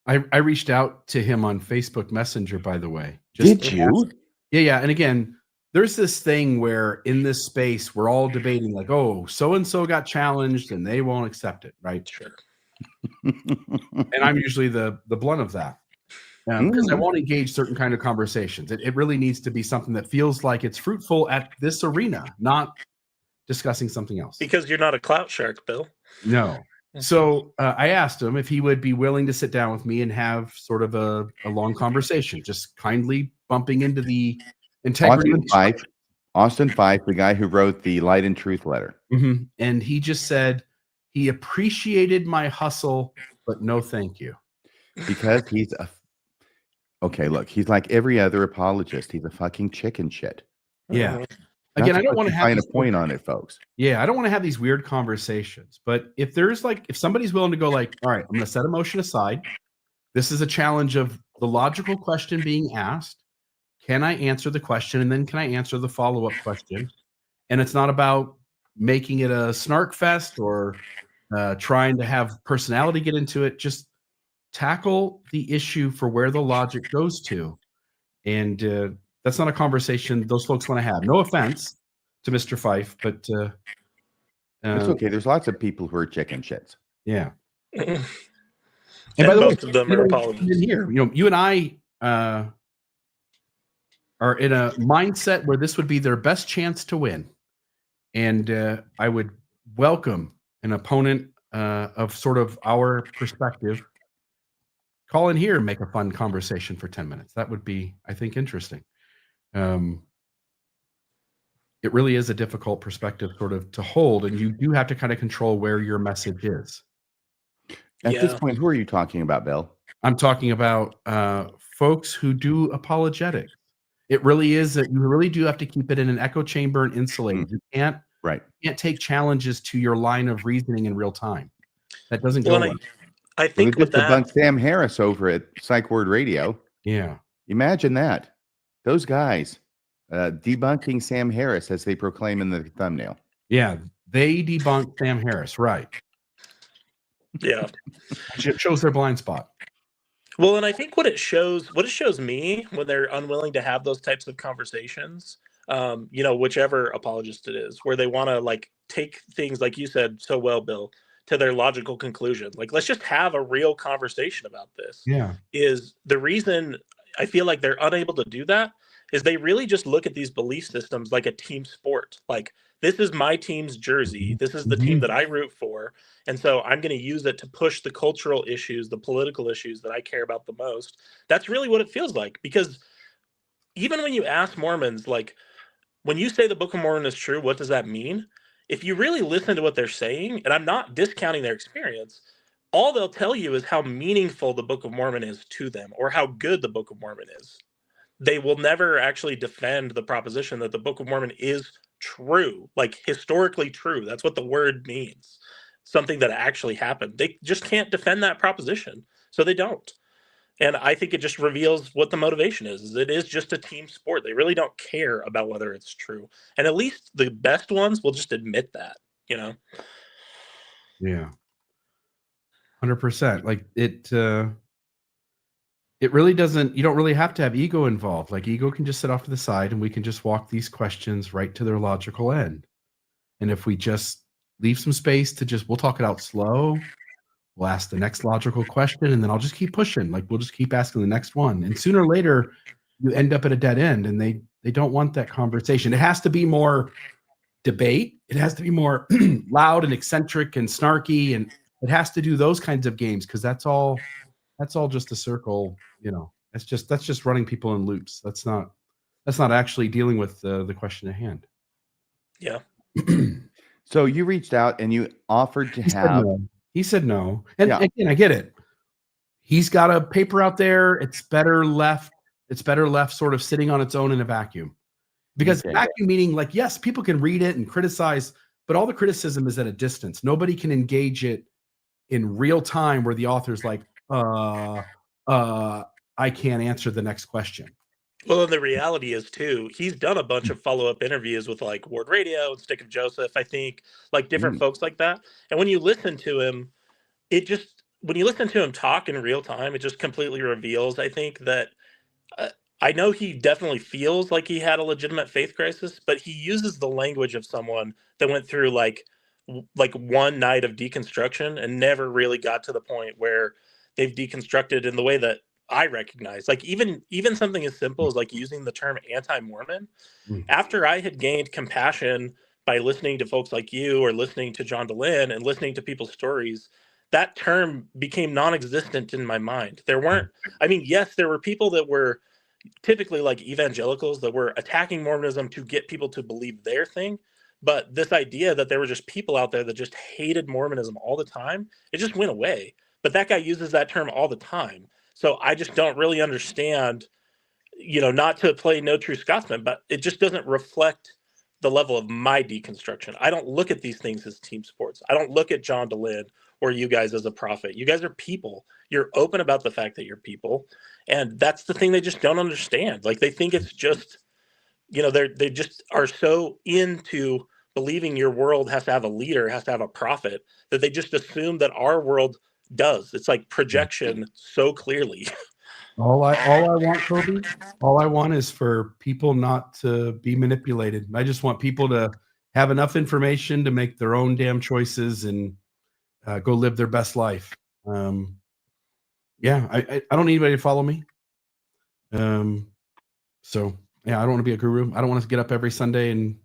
I reached out to him on Facebook Messenger, by the way. Did you? Yeah. And again, there's this thing where in this space, we're all debating like, oh, so-and-so got challenged and they won't accept it, right? Sure. And I'm usually the blunt of that. Because I won't engage certain kind of conversations. It really needs to be something that feels like it's fruitful at this arena, not discussing something else. Because you're not a clout shark, Bill. No. So I asked him if he would be willing to sit down with me and have sort of a long conversation, just kindly bumping into the integrity. Austin Fife, the guy who wrote the Light and Truth letter. Mm-hmm. And he just said he appreciated my hustle, but no thank you. Because he's look, he's like every other apologist. He's a fucking chicken shit. Yeah. Again, I don't want to have a point on it, folks. Yeah, I don't want to have these weird conversations. But if somebody's willing to go like, all right, I'm going to set emotion aside. This is a challenge of the logical question being asked. Can I answer the question? And then can I answer the follow-up question? And it's not about making it a snark fest or trying to have personality get into it. Just tackle the issue for where the logic goes to. And that's not a conversation those folks want to have. No offense to Mr. Fife, but it's okay. There's lots of people who are chicken shits. Yeah. And by the way, most of them are apologists. Here, you and I are in a mindset where this would be their best chance to win. And I would welcome an opponent of sort of our perspective. Call in here and make a fun conversation for 10 minutes. That would be, I think, interesting. It really is a difficult perspective sort of to hold, and you do have to kind of control where your message is. At this point, who are you talking about, Bill? I'm talking about folks who do apologetics. It really is that you really do have to keep it in an echo chamber and insulated. You can't take challenges to your line of reasoning in real time. That doesn't go well. I think with that, debunked Sam Harris over at Psych Ward Radio. Yeah, imagine that. Those guys debunking Sam Harris as they proclaim in the thumbnail. Yeah, they debunked Sam Harris, right? Yeah, it shows their blind spot. Well, and I think what it shows me when they're unwilling to have those types of conversations, whichever apologist it is, where they want to like take things like you said so well, Bill, to their logical conclusion. Like, let's just have a real conversation about this. Yeah. Is the reason I feel like they're unable to do that is they really just look at these belief systems like a team sport. Like, this is my team's jersey. This is the team that I root for. And so I'm going to use it to push the cultural issues, the political issues that I care about the most. That's really what it feels like, because even when you ask Mormons, like, when you say the Book of Mormon is true, what does that mean? If you really listen to what they're saying, and I'm not discounting their experience, all they'll tell you is how meaningful the Book of Mormon is to them, or how good the Book of Mormon is. They will never actually defend the proposition that the Book of Mormon is true, like historically true. That's what the word means. Something that actually happened. They just can't defend that proposition. So they don't. And I think it just reveals what the motivation is. It is just a team sport. They really don't care about whether it's true. And at least the best ones will just admit that, you know? Yeah. 100%. Like it really doesn't, you don't really have to have ego involved. Like ego can just sit off to the side and we can just walk these questions right to their logical end. And if we just leave some space to just, we'll talk it out slow, we'll ask the next logical question, and then I'll just keep pushing. Like we'll just keep asking the next one. And sooner or later, you end up at a dead end, and they don't want that conversation. It has to be more debate. It has to be more loud and eccentric and snarky, and it has to do those kinds of games because that's all just a circle, you know. That's just running people in loops. That's not actually dealing with the question at hand. Yeah. So you reached out and you offered to have. He said no. And again, I get it. He's got a paper out there. It's better left sort of sitting on its own in a vacuum. Because vacuum meaning, like, yes, people can read it and criticize, but all the criticism is at a distance. Nobody can engage it in real time where the author's like, I can't answer the next question. Well, and the reality is too, he's done a bunch of follow-up interviews with like Ward Radio and Stick of Joseph, I think, like different folks like that. And when you listen to him, when you listen to him talk in real time, it just completely reveals, I think, that I know he definitely feels like he had a legitimate faith crisis, but he uses the language of someone that went through like one night of deconstruction and never really got to the point where they've deconstructed in the way that I recognize. Like even something as simple as like using the term anti-Mormon. After I had gained compassion by listening to folks like you or listening to John DeLynn and listening to people's stories, that term became non-existent in my mind. There weren't, I mean, yes, there were people that were typically like evangelicals that were attacking Mormonism to get people to believe their thing. But this idea that there were just people out there that just hated Mormonism all the time, it just went away. But that guy uses that term all the time. So I just don't really understand, you know, not to play no true Scotsman, but it just doesn't reflect the level of my deconstruction. I don't look at these things as team sports. I don't look at John DeLynn or you guys as a prophet. You guys are people. You're open about the fact that you're people. And that's the thing they just don't understand. Like they think it's just, you know, they just are so into believing your world has to have a leader, has to have a prophet, that they just assume that our world does. It's like projection so clearly. All I want, Kobe, all I want is for people not to be manipulated. I just want people to have enough information to make their own damn choices and go live their best life. Yeah, I don't need anybody to follow me. So yeah, I don't want to be a guru. I don't want to get up every Sunday and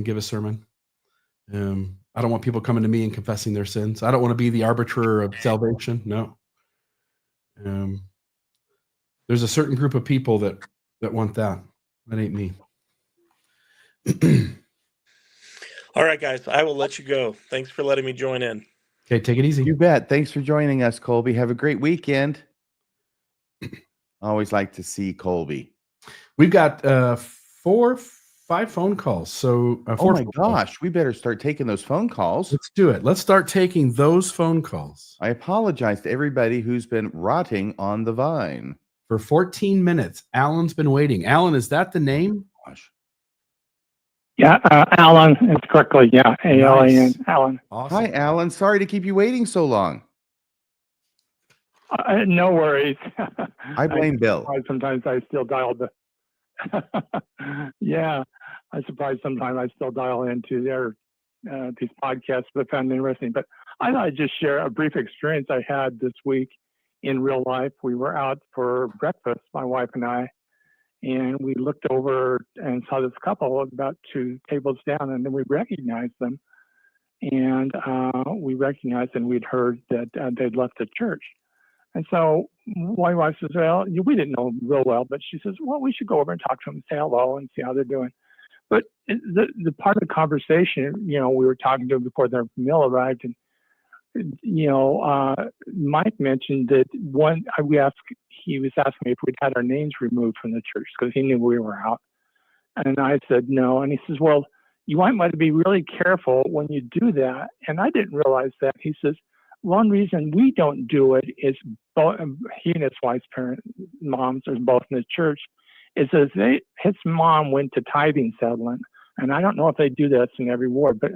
give a sermon. I don't want people coming to me and confessing their sins. I don't want to be the arbiter of salvation. No. There's a certain group of people that want that. That ain't me. All right, guys, I will let you go. Thanks for letting me join in. Okay, take it easy. You bet. Thanks for joining us, Colby. Have a great weekend. Always like to see Colby. We've got 5 phone calls. So oh my gosh, we better start taking those phone calls. Let's do it. Let's start taking those phone calls. I apologize to everybody who's been rotting on the vine. For 14 minutes, Alan's been waiting. Alan, is that the name? Gosh. Yeah, Alan, it's correctly. Yeah, A-L-A-N, Nice. Alan. Awesome. Hi, Alan. Sorry to keep you waiting so long. No worries. I blame Bill. Sometimes I still dial the. Yeah, I'm surprised sometimes I still dial into their these podcasts, but I found it interesting. But I thought I'd just share a brief experience I had this week in real life. We were out for breakfast, my wife and I, and we looked over and saw this couple about 2 tables down, and then we recognized them. And we recognized and we'd heard that they'd left the church. And so my wife says, well, we didn't know them real well, but she says, well, we should go over and talk to them and say hello and see how they're doing. But the part of the conversation, we were talking to them before their meal arrived, and Mike mentioned that he was asking me if we'd had our names removed from the church because he knew we were out. And I said no. And he says, well, you might want to be really careful when you do that. And I didn't realize that. He says, one reason we don't do it is he and his wife's moms are both in the church, is that his mom went to tithing settlement. And I don't know if they do this in every ward, but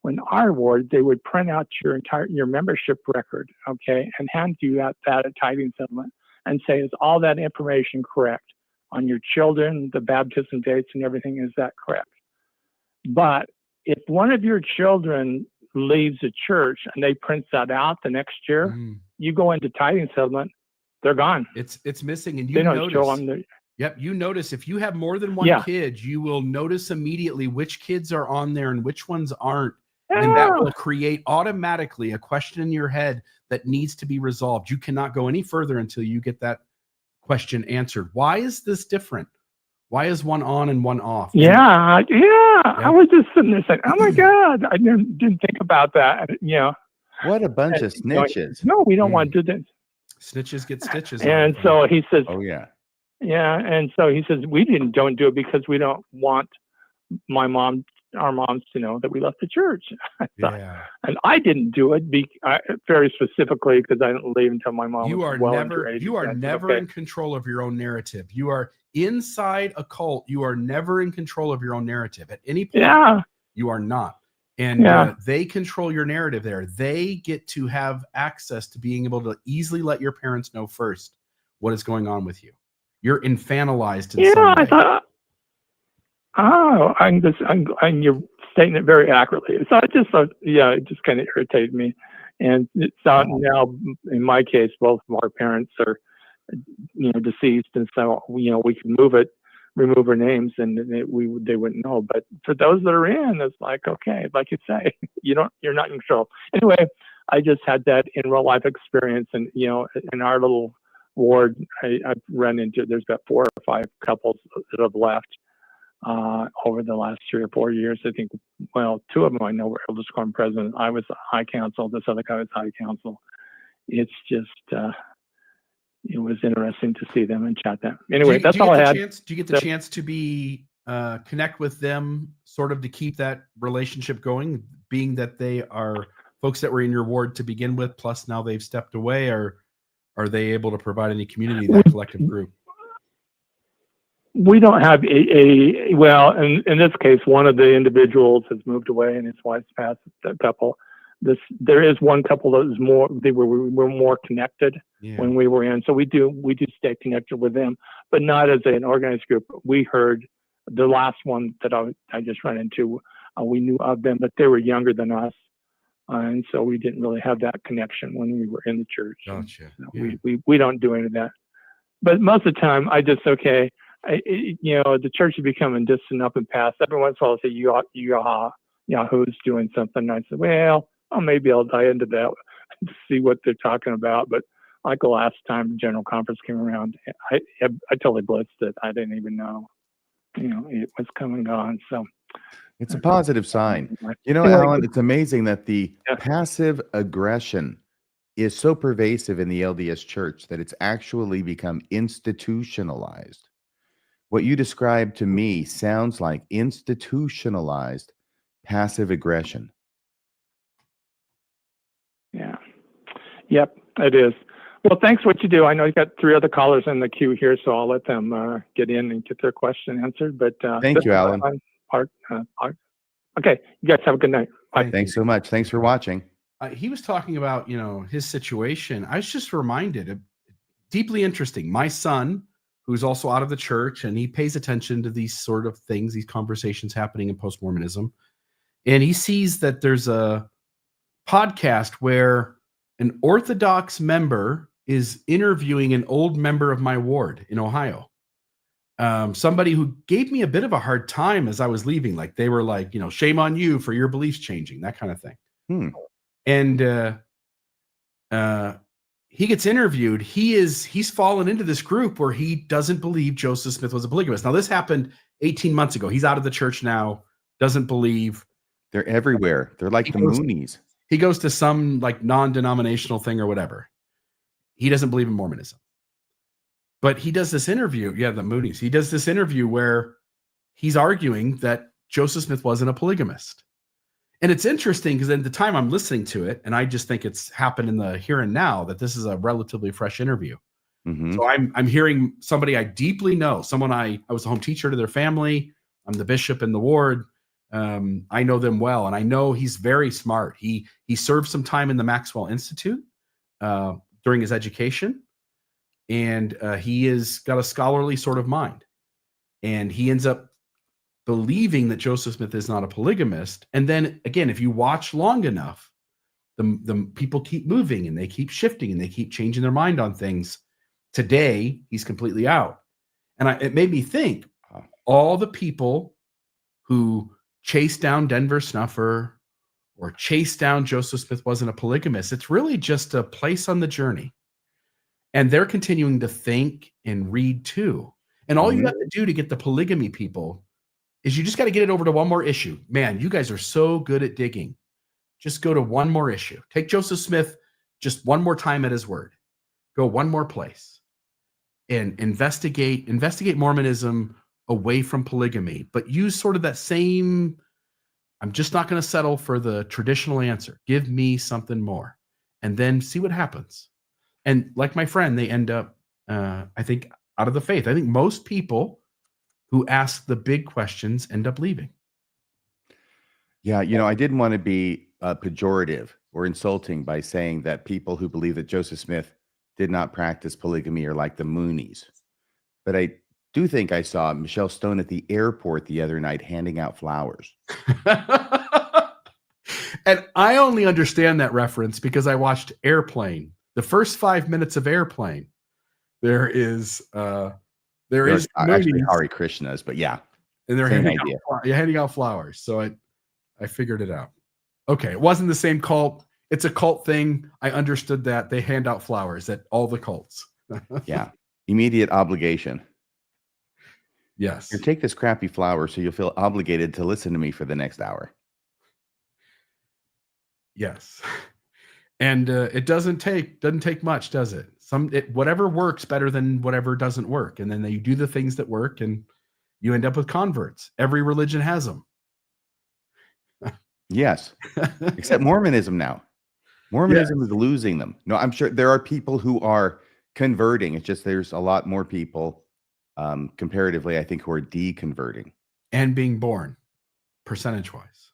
when our ward, they would print out your membership record, okay, and hand you that at tithing settlement and say, is all that information correct on your children, the baptism dates and everything, is that correct? But if one of your children leaves the church and they print that out the next year, you go into tithing settlement, they're gone. It's missing, and they don't show them Yep, you notice if you have more than one kid, you will notice immediately which kids are on there and which ones aren't. And that will create automatically a question in your head that needs to be resolved. You cannot go any further until you get that question answered. Why is this different? Why is one on and one off? Yeah. I was just sitting there saying, oh my God, I didn't think about that. What a bunch of snitches. No, we don't want to do this. Snitches get stitches. And so he says, oh yeah. Yeah. And so he says, don't do it because we don't want our moms to know that we left the church. And I didn't do it very specifically because I didn't leave until my mom was well into her 80s. You are never in control of your own narrative. You are inside a cult. You are never in control of your own narrative at any point. You are not. And they control your narrative there. They get to have access to being able to easily let your parents know first what is going on with you. You're infantilized in some way. I thought, you're stating it very accurately. So it just kind of irritated me. And it's now, in my case, both of our parents are, deceased, and so we can remove our names, and they wouldn't know. But for those that are in, it's like, okay, like you say, you're not in control. Anyway, I just had that in real life experience, and in our little ward, I've run into, there's about 4 or 5 couples that have left over the last 3 or 4 years. I think, 2 of them I know were eldest quorum president. I was high council. This other guy was high council. It's just, it was interesting to see them and chat them. Anyway, that's all I had. Do you get the chance to be connect with them, sort of to keep that relationship going, being that they are folks that were in your ward to begin with, plus now they've stepped away, or are they able to provide any community, that collective group? We don't have in this case, one of the individuals has moved away and his wife's passed. A couple. There is one couple that is more. We were more connected when we were in, so we do stay connected with them, but not as an organized group. We heard the last one that I just ran into. We knew of them, but they were younger than us, and so we didn't really have that connection when we were in the church. Gotcha. So we don't do any of that. But most of the time, I just the church is becoming distant up and past. Every once in a while, I'll say, Yahoo's doing something. And I said, well, maybe I'll die into that to see what they're talking about. But like the last time the general conference came around, I totally blitzed it. I didn't even know, it was come and gone. So it's a positive sign. Alan, it's amazing that the passive aggression is so pervasive in the LDS church that it's actually become institutionalized. What you described to me sounds like institutionalized passive aggression. Yeah. Yep, it is. Well, thanks for what you do. I know you've got 3 other callers in the queue here, so I'll let them get in and get their question answered. But thank you, Alan. Okay, you guys have a good night. Bye. Thanks so much. Thanks for watching. He was talking about, his situation. I was just reminded of deeply interesting. My son, who's also out of the church, and he pays attention to these sort of things, these conversations happening in post-Mormonism. And he sees that there's a podcast where an Orthodox member is interviewing an old member of my ward in Ohio. Somebody who gave me a bit of a hard time as I was leaving. Like, they were like, shame on you for your beliefs changing, that kind of thing. And he gets interviewed. He's fallen into this group where he doesn't believe Joseph Smith was a polygamist. Now, this happened 18 months ago. He's out of the church now, doesn't believe. They're everywhere. They're like the Moonies. He goes to some like non-denominational thing or whatever. He doesn't believe in Mormonism. But he does this interview. Yeah, the Moonies. He does this interview where he's arguing that Joseph Smith wasn't a polygamist. And it's interesting because at the time I'm listening to it, and I just think it's happened in the here and now, that this is a relatively fresh interview. Mhm. So I'm hearing somebody I deeply know, someone I was a home teacher to their family. I'm the bishop in the ward. I know them well, and I know he's very smart. He served some time in the Maxwell Institute during his education, and he has got a scholarly sort of mind. And he ends up believing that Joseph Smith is not a polygamist. And then again, if you watch long enough, the people keep moving and they keep shifting and they keep changing their mind on things. Today, he's completely out. And it made me think, all the people who chased down Denver Snuffer or chased down Joseph Smith wasn't a polygamist, it's really just a place on the journey. And they're continuing to think and read too. And all you have to do to get the polygamy people is you just got to get it over to one more issue. Man, you guys are so good at digging. Just go to one more issue. Take Joseph Smith just one more time at his word. Go one more place and investigate Mormonism away from polygamy, but use sort of that same, I'm just not going to settle for the traditional answer. Give me something more, and then see what happens. And like my friend, they end up, I think, out of the faith. I think most people who ask the big questions end up leaving. Yeah, I didn't want to be pejorative or insulting by saying that people who believe that Joseph Smith did not practice polygamy are like the Moonies. But I do think I saw Michelle Stone at the airport the other night handing out flowers. And I only understand that reference because I watched Airplane. The first 5 minutes of Airplane, there is There's actually Hare Krishnas, but yeah. And they're handing out flowers. So I figured it out. Okay, it wasn't the same cult. It's a cult thing. I understood that. They hand out flowers at all the cults. Yeah. Immediate obligation. Yes. Here, take this crappy flower so you'll feel obligated to listen to me for the next hour. Yes. And it doesn't take much, does it? Whatever works better than whatever doesn't work. And then you do the things that work and you end up with converts. Every religion has them. Yes. Except Mormonism now. Mormonism is losing them. No, I'm sure there are people who are converting. It's just there's a lot more people comparatively, I think, who are deconverting. And being born, percentage-wise.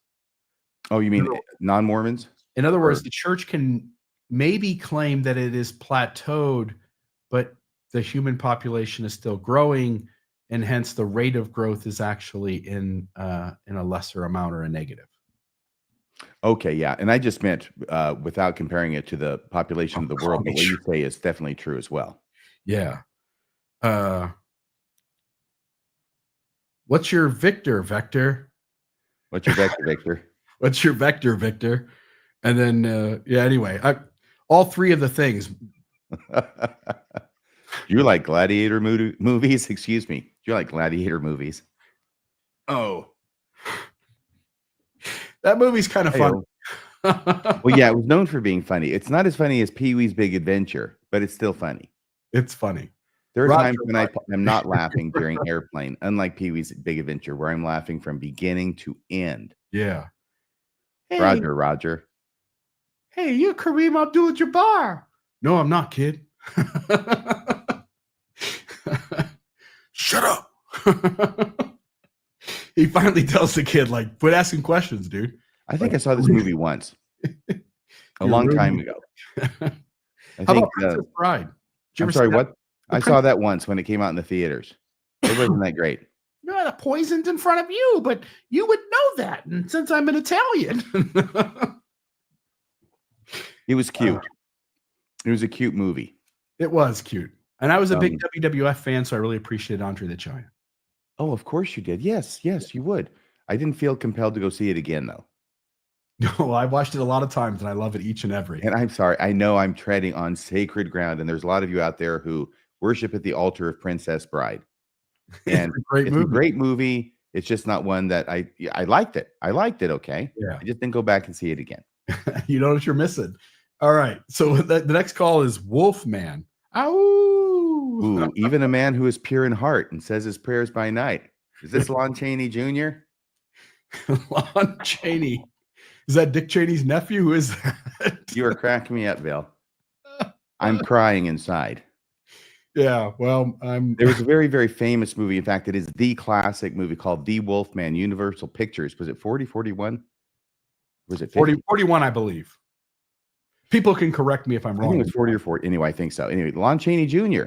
Oh, you mean non-Mormons? In other words, the church can maybe claim that it is plateaued, but the human population is still growing, and hence the rate of growth is actually in a lesser amount or a negative. Okay, yeah. And I just meant without comparing it to the population of the world, but what you say is definitely true as well. Yeah. What's your vector? What's your vector, Victor? What's your vector, Victor? And then, anyway, all three of the things. You like gladiator movies? Excuse me. You like gladiator movies? Oh. That movie's kind of fun. Well, yeah, it was known for being funny. It's not as funny as Pee-wee's Big Adventure, but it's still funny. It's funny. There are times when I'm not laughing during Airplane, unlike Pee-wee's Big Adventure, where I'm laughing from beginning to end. Yeah. Hey, Roger. Hey, you're Kareem Abdul-Jabbar. No, I'm not, kid. Shut up. He finally tells the kid, like, quit asking questions, dude. I think I saw this movie once. A long time ago. How about Princess Bride? I'm sorry, what? I saw that once when it came out in the theaters. It wasn't that great. No, the poison's in front of you, but you would know that. And since I'm an Italian. It was cute. It was a cute movie. It was cute. And I was a big WWF fan, so I really appreciated Andre the Giant. Oh, of course you did. Yes, you would. I didn't feel compelled to go see it again, though. No, I watched it a lot of times, and I love it each and every. And I'm sorry, I know I'm treading on sacred ground, and there's a lot of you out there who worship at the altar of Princess Bride. And It's a great it's a movie. great movie. It's just not one that I liked it. I liked it, okay? Yeah. I just didn't go back and see it again. You know what you're missing. All right. So the next call is Wolfman. Ow! Ooh, even a man who is pure in heart and says his prayers by night. Is this Lon Chaney Jr.? Lon Chaney. Is that Dick Cheney's nephew? Who is that? You are cracking me up, Bill. I'm crying inside. Yeah, well, There was a very, very famous movie. In fact, it is the classic movie called The Wolfman, Universal Pictures. Was it 40, 41? Was it 50? 41, I believe. People can correct me if I'm I wrong. think it was 40 or 40. Anyway, I think so. Anyway, Lon Chaney Jr.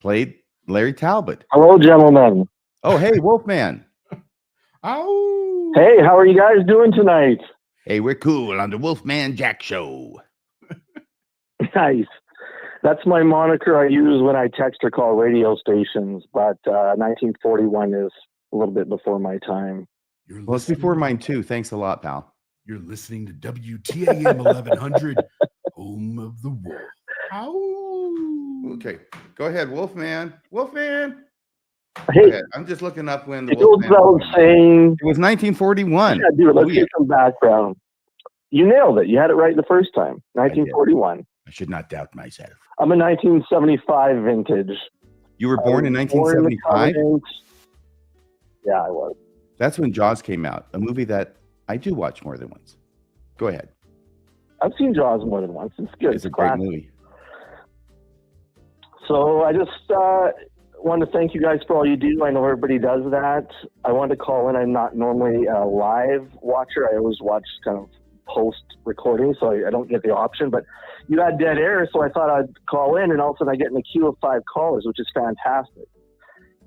played Larry Talbot. Hello, gentlemen. Oh, hey, Wolfman. Ow! Hey, how are you guys doing tonight? Hey, we're cool on the Wolfman Jack Show. Nice. That's my moniker I use when I text or call radio stations, but 1941 is a little bit before my time. Well, it's before mine too. Thanks a lot, pal. You're listening to WTAM 1100, home of the wolf. Ow! Okay, go ahead, Wolfman. Wolfman. Hey, Go ahead. I'm just looking up when the it goes Wolfman without was. saying. It was 1941. Yeah, dude, let's Oh, yeah. get some background. You nailed it. You had it right the first time. 1941. I should not doubt myself. I'm a 1975 vintage. You were born in I was born in the 1975? Covenant. Yeah, I was. That's when Jaws came out, a movie that I do watch more than once. Go ahead. I've seen Jaws more than once. It's good. It's a great classic. movie. So I just want to thank you guys for all you do. I know everybody does that. I wanted to call in. I'm not normally a live watcher. I always watch kind of post recording, so I don't get the option. But you had dead air, so I thought I'd call in, and all of a sudden I get in a queue of 5 callers, which is fantastic.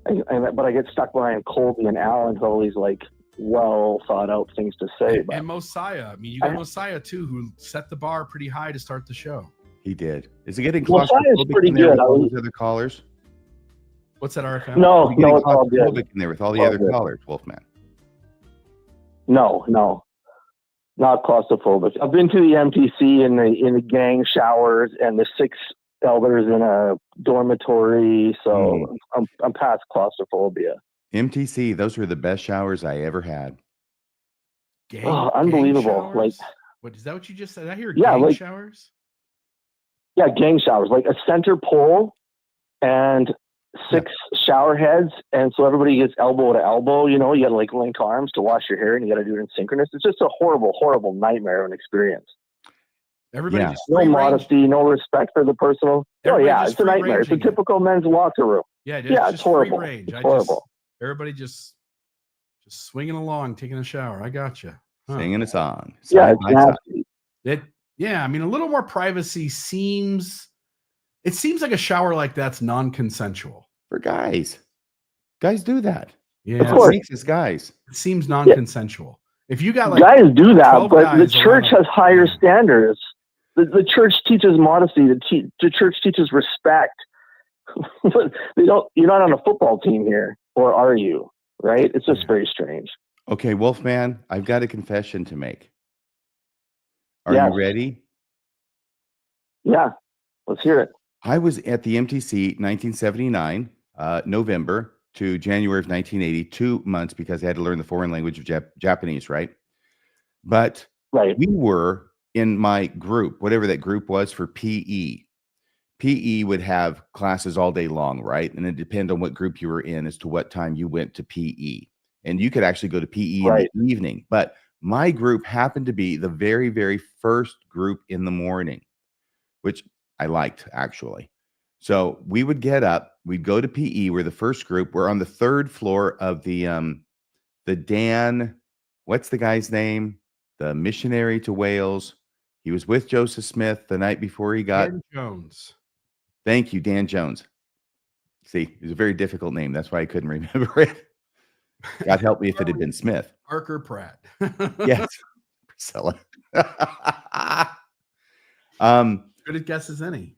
But I get stuck behind Colby and Alan with all these like well thought out things to say. But And Mosiah. I mean, you got Mosiah too, who set the bar pretty high to start the show. He did. Is it getting Mosiah's claustrophobic pretty in there good. with all those other callers? What's that, RFM? No, Is it getting it's all good. claustrophobic in there with all the All other good. callers, Wolfman? No, not claustrophobic. I've been to the MTC in the gang showers and the 6 elders in a dormitory, so I'm past claustrophobia. MTC, those were the best showers I ever had. Oh, unbelievable! Like, what is that? What you just said? I hear Yeah, gang like- showers. yeah, gang showers, like a center pole and 6 shower heads, and so everybody gets elbow to elbow. You know, you got to like link arms to wash your hair, and you got to do it in synchronous. It's just a horrible, horrible nightmare of an experience. Everybody Yeah. just No free range. modesty, no respect for the personal. Oh Everybody yeah, just it's a nightmare. It's a free-ranging it. typical men's locker room. Yeah, Yeah, it's horrible. Free range. It's horrible. Everybody just swinging along, taking a shower. I gotcha. Huh. Singing a song. Yeah, side it's by side. nasty. Yeah, I mean, a little more privacy seems. It seems like a shower like that's non-consensual. For guys. Guys do that. Yeah, Of it course. Makes us guys. seems non-consensual. If you got like Guys do that, 12 but the guys church around has higher yeah. standards. The church teaches modesty. The church teaches respect. But they don't. You're not on a football team here, or are you? Right? It's just Yeah. very strange. Okay, Wolfman, I've got a confession to make. Are Yes. you ready? Yeah, let's hear it. I was at the MTC 1979, November to January of 1980, 2 months because I had to learn the foreign language of Japanese, right? But Right. we were in my group, whatever that group was for PE. PE would have classes all day long, right? And it depended on what group you were in as to what time you went to PE. And you could actually go to PE Right. in the evening. But my group happened to be the very, very first group in the morning, which I liked actually. So we would get up, we'd go to PE. We're the first group. We're on the 3rd floor of the Dan, what's the guy's name? The missionary to Wales. He was with Joseph Smith the night before he got. Dan Jones. Thank you, Dan Jones. See, it was a very difficult name. That's why I couldn't remember it. God help me if it had been Smith. Parker Pratt. Yes, Priscilla. Good a guess as any.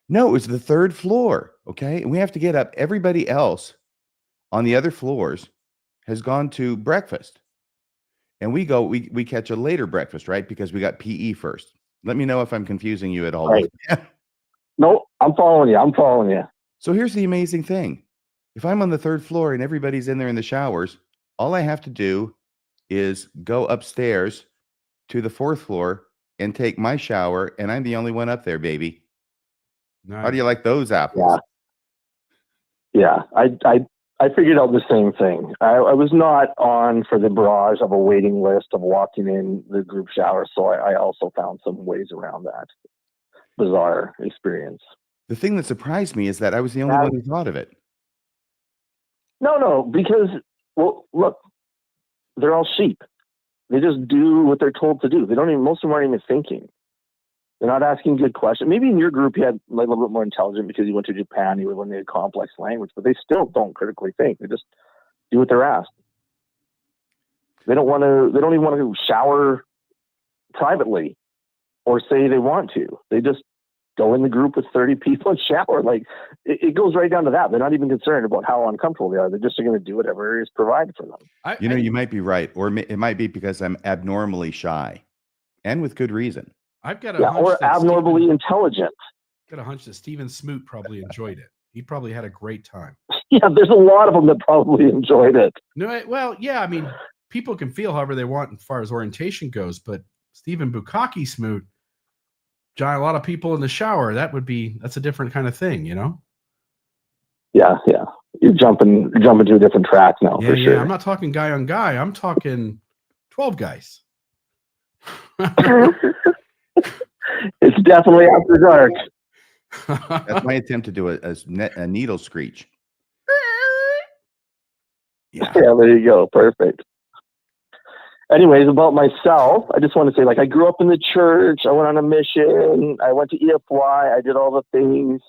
No, it was the 3rd floor. Okay. And we have to get up. Everybody else on the other floors has gone to breakfast. and we catch a later breakfast, right? Because we got PE first. Let me know if I'm confusing you at all. Right. No, I'm following you. So here's the amazing thing. If I'm on the 3rd floor and everybody's in there in the showers, all I have to do is go upstairs to the 4th floor and take my shower, and I'm the only one up there, baby. Nice. How do you like those apples? Yeah. I figured out the same thing. I was not on for the barrage of a waiting list of walking in the group shower, so I also found some ways around that bizarre experience. The thing that surprised me is that I was the only one who thought of it. No, because, well, look, they're all sheep. They just do what they're told to do. Most of them aren't even thinking. They're not asking good questions. Maybe in your group you had like a little bit more intelligent because you went to Japan, you were learning a complex language, but they still don't critically think. They just do what they're asked. They don't even want to shower privately or say they want to. They just go in the group with 30 people and shower. Like it goes right down to that. They're not even concerned about how uncomfortable they are. They're just going to do whatever is provided for them. You might be right. Or it might be because I'm abnormally shy and with good reason. I've got a hunch or that abnormally intelligent. Got a hunch that Stephen Smoot probably enjoyed it. He probably had a great time. Yeah, there's a lot of them that probably enjoyed it. No, well, yeah, I mean, people can feel however they want as far as orientation goes, but Stephen Bukkake Smoot, John, a lot of people in the shower, that's a different kind of thing, you know? Yeah. You're jumping to a different track now, for sure. Yeah, I'm not talking guy on guy. I'm talking 12 guys. It's definitely after dark. That's my attempt to do a needle screech. Yeah, there you go. Perfect. Anyways, about myself, I just want to say, like, I grew up in the church. I went on a mission. I went to EFY. I did all the things.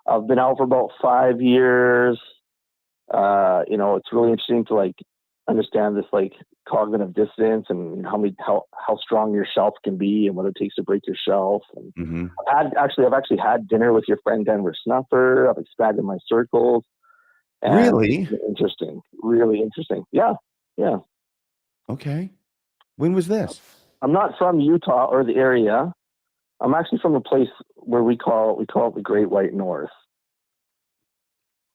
I've been out for about 5 years. It's really interesting to like understand this like cognitive dissonance and how strong your shelf can be and what it takes to break your shelf. And I've actually had dinner with your friend Denver Snuffer. I've expanded my circles. Really? Really interesting. Yeah. Okay. When was this? I'm not from Utah or the area. I'm actually from a place where we call it the Great White North.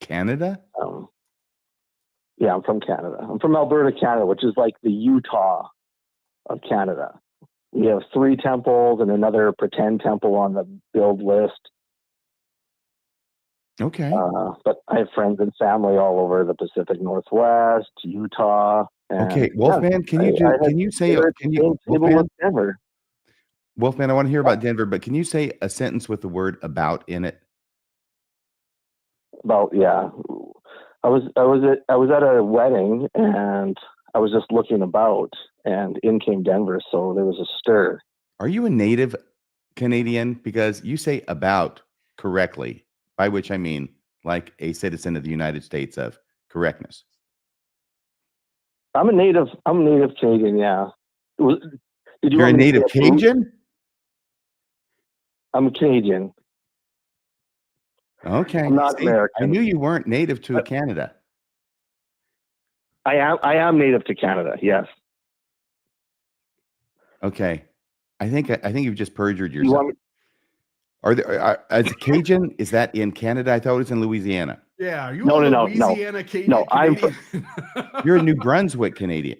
Canada? Yeah, I'm from Canada. I'm from Alberta, Canada, which is like the Utah of Canada. We have 3 temples and another pretend temple on the build list. Okay. But I have friends and family all over the Pacific Northwest, Utah. Okay, Wolfman, Wolfman, I want to hear about Denver, but can you say a sentence with the word "about" in it? I was at a wedding and I was just looking about, and in came Denver, so there was a stir. Are you a native Canadian? Because you say "about" correctly, by which I mean like a citizen of the United States of correctness. I'm a native Canadian. Yeah. You're a native Cajun? I'm a Canadian. Okay. I'm not American. I knew you weren't native to Canada. I am native to Canada. Yes. Okay. I think you've just perjured yourself. As a Cajun, is that in Canada? I thought it was in Louisiana. Yeah. Are you No. Louisiana Cajun? No, You're a New Brunswick Canadian.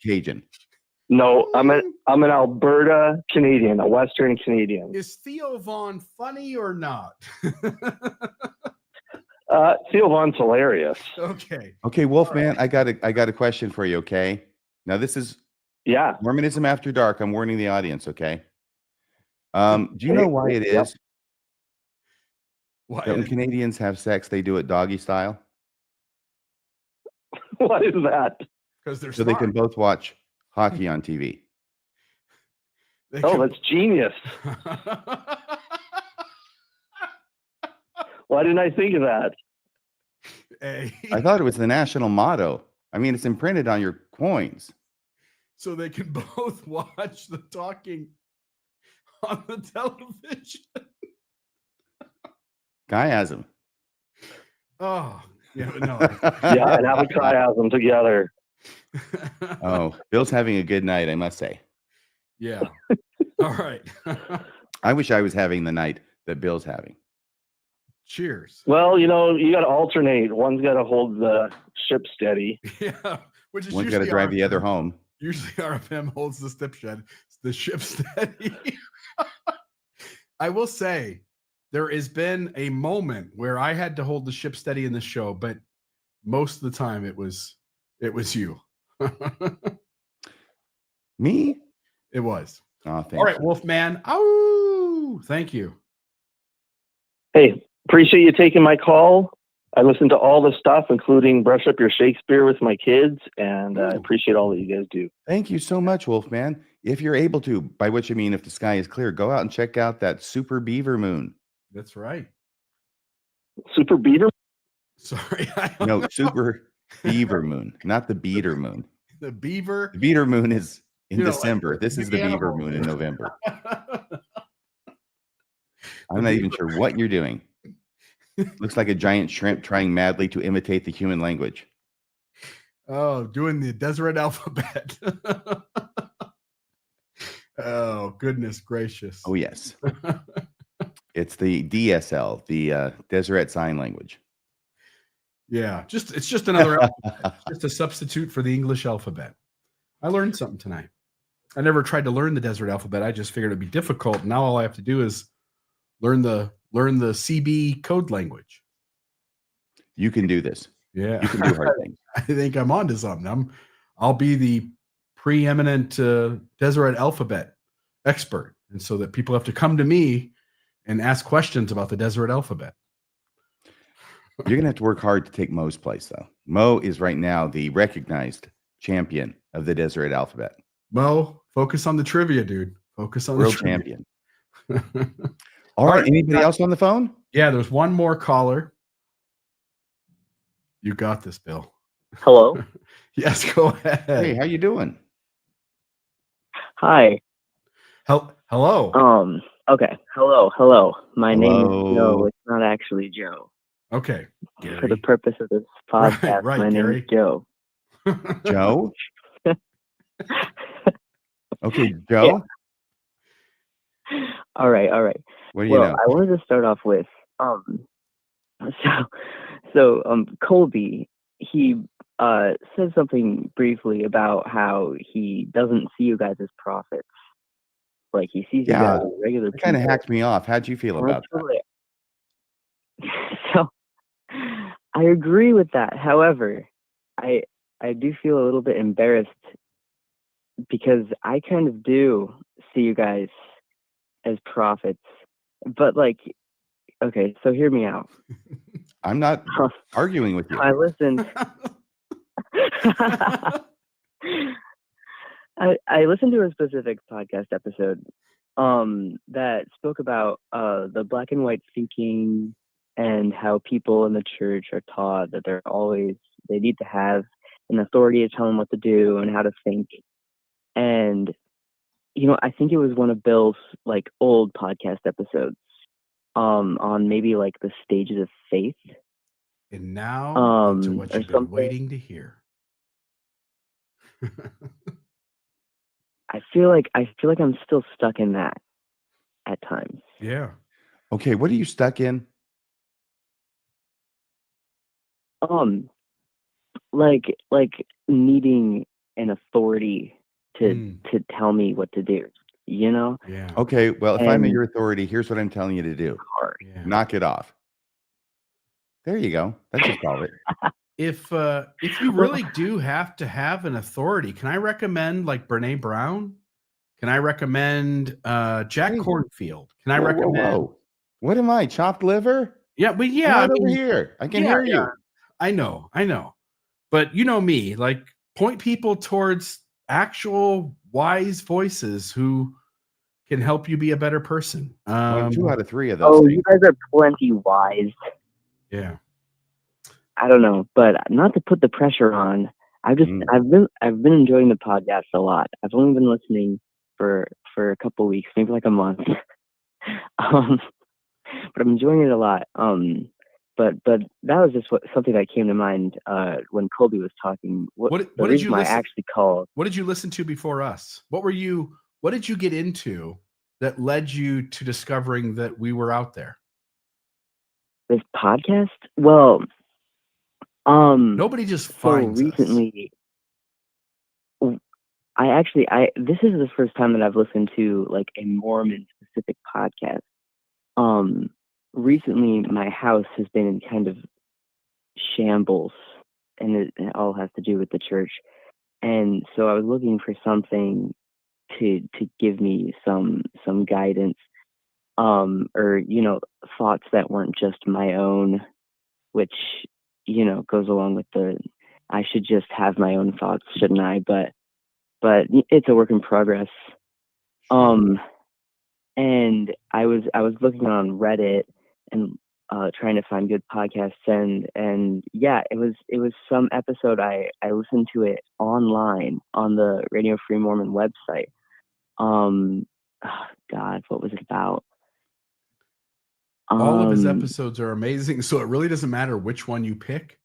Cajun. No, I'm an Alberta Canadian, a Western Canadian. Is Theo Vaughn funny or not? Theo Vaughn's hilarious. Okay, Wolfman, I got a question for you. Okay, now this is Mormonism After Dark. I'm warning the audience. Okay. Do you know why it is that when Canadians have sex, they do it doggy style? What is that? Because they're they can both watch hockey on TV. That's genius. Why didn't I think of that? I thought it was the national motto. I mean, it's imprinted on your coins. So they can both watch the talking on the television. Chiasm. Oh, yeah, no. Yeah, and have a chiasm together. Oh, Bill's having a good night, I must say. Yeah. All right. I wish I was having the night that Bill's having. Cheers. Well, you know, you got to alternate. One's got to hold the ship steady. Yeah. Which is One's got to usually drive the other RFM. home. Usually RFM holds the ship steady. I will say there has been a moment where I had to hold the ship steady in the show, but most of the time it was you. Me? It was. Oh, thank All right, you. Wolfman. Oh, thank you. Hey, appreciate you taking my call. I listened to all the stuff, including Brush Up Your Shakespeare with my kids, and I appreciate all that you guys do. Thank you so much, Wolfman. If you're able to, by which I mean if the sky is clear, go out and check out that super beaver moon. That's right. Super beaver? Sorry. No, super beaver moon, not the beater moon. The beaver. The beater moon is in You know, like December. This is the beaver animal. moon in November. I'm not even sure what you're doing. Looks like a giant shrimp trying madly to imitate the human language. Oh, doing the Deseret alphabet. Oh, goodness gracious. Oh, yes. It's the DSL, the Deseret Sign Language. Yeah, it's just another alphabet. It's just a substitute for the English alphabet. I learned something tonight. I never tried to learn the Deseret alphabet. I just figured it'd be difficult. Now all I have to do is learn the CB code language. You can do this. Yeah, you can do hard things. I think I'm onto something. I'll be the preeminent Deseret alphabet expert, and so that people have to come to me and ask questions about the Deseret alphabet. You're gonna have to work hard to take Mo's place, though. Mo is right now the recognized champion of the Deseret alphabet. Mo, focus on the trivia, dude. Focus on World the trivia. champion. All right. Anybody else on the phone? Yeah, there's one more caller. You got this, Bill. Hello. Yes, go ahead. Hey, how you doing? Hi. Hello. Okay. Hello. My name is Hello. Joe. It's not actually Joe. Okay. For the purpose of this podcast, Right, my name Gary. is Joe. Joe? Okay, Joe. Yeah. All right. What do you know? I wanted to start off with so Colby, he said something briefly about how he doesn't see you guys as prophets. Like he sees you guys as regular people. Kind of hacked me off. How'd you feel about that? So I agree with that. However, I do feel a little bit embarrassed because I kind of do see you guys as prophets. But like, okay, so hear me out. I'm not arguing with you. I listened. I listened to a specific podcast episode that spoke about the black and white thinking and how people in the church are taught that they need to have an authority to tell them what to do and how to think. And I think it was one of Bill's like old podcast episodes on maybe like the stages of faith. And now into what or you've been waiting to hear. I feel like I'm still stuck in that at times. Yeah. Okay, what are you stuck in? Like needing an authority to tell me what to do, Yeah. Okay, well, if I'm And- your authority, here's what I'm telling you to do. Yeah. Knock it off. There you go. That should solve it. If you really do have to have an authority, can I recommend like Brene Brown? Can I recommend Jack Hey. Cornfield? Can I Whoa, whoa, recommend? whoa. What am I? Chopped liver? Yeah, but yeah, Come I on over mean, here. I can yeah, hear yeah. you. I know. But you know me, like point people towards actual wise voices who can help you be a better person. Well, 2 out of 3 of those Oh, things. you guys are plenty wise. Yeah. I don't know, but not to put the pressure on. I've been enjoying the podcast a lot. I've only been listening for a couple weeks, maybe like a month. But I'm enjoying it a lot. but that was just something that came to mind when Colby was talking. What The did reason you why I listen? actually called What did you listen to before us? What did you get into that led you to discovering that we were out there? this podcast. Well, Nobody just so finds us. recently, this is the first time that I've listened to like a Mormon specific podcast. Recently my house has been in kind of shambles, and it all has to do with the church. And so I was looking for something to give me some guidance, or thoughts that weren't just my own, which goes along with the I should just have my own thoughts, shouldn't I? But it's a work in progress. And I was looking on Reddit and trying to find good podcasts, and yeah, it was some episode I listened to it online on the Radio Free Mormon website. God, what was it about? All of his episodes are amazing, so it really doesn't matter which one you pick.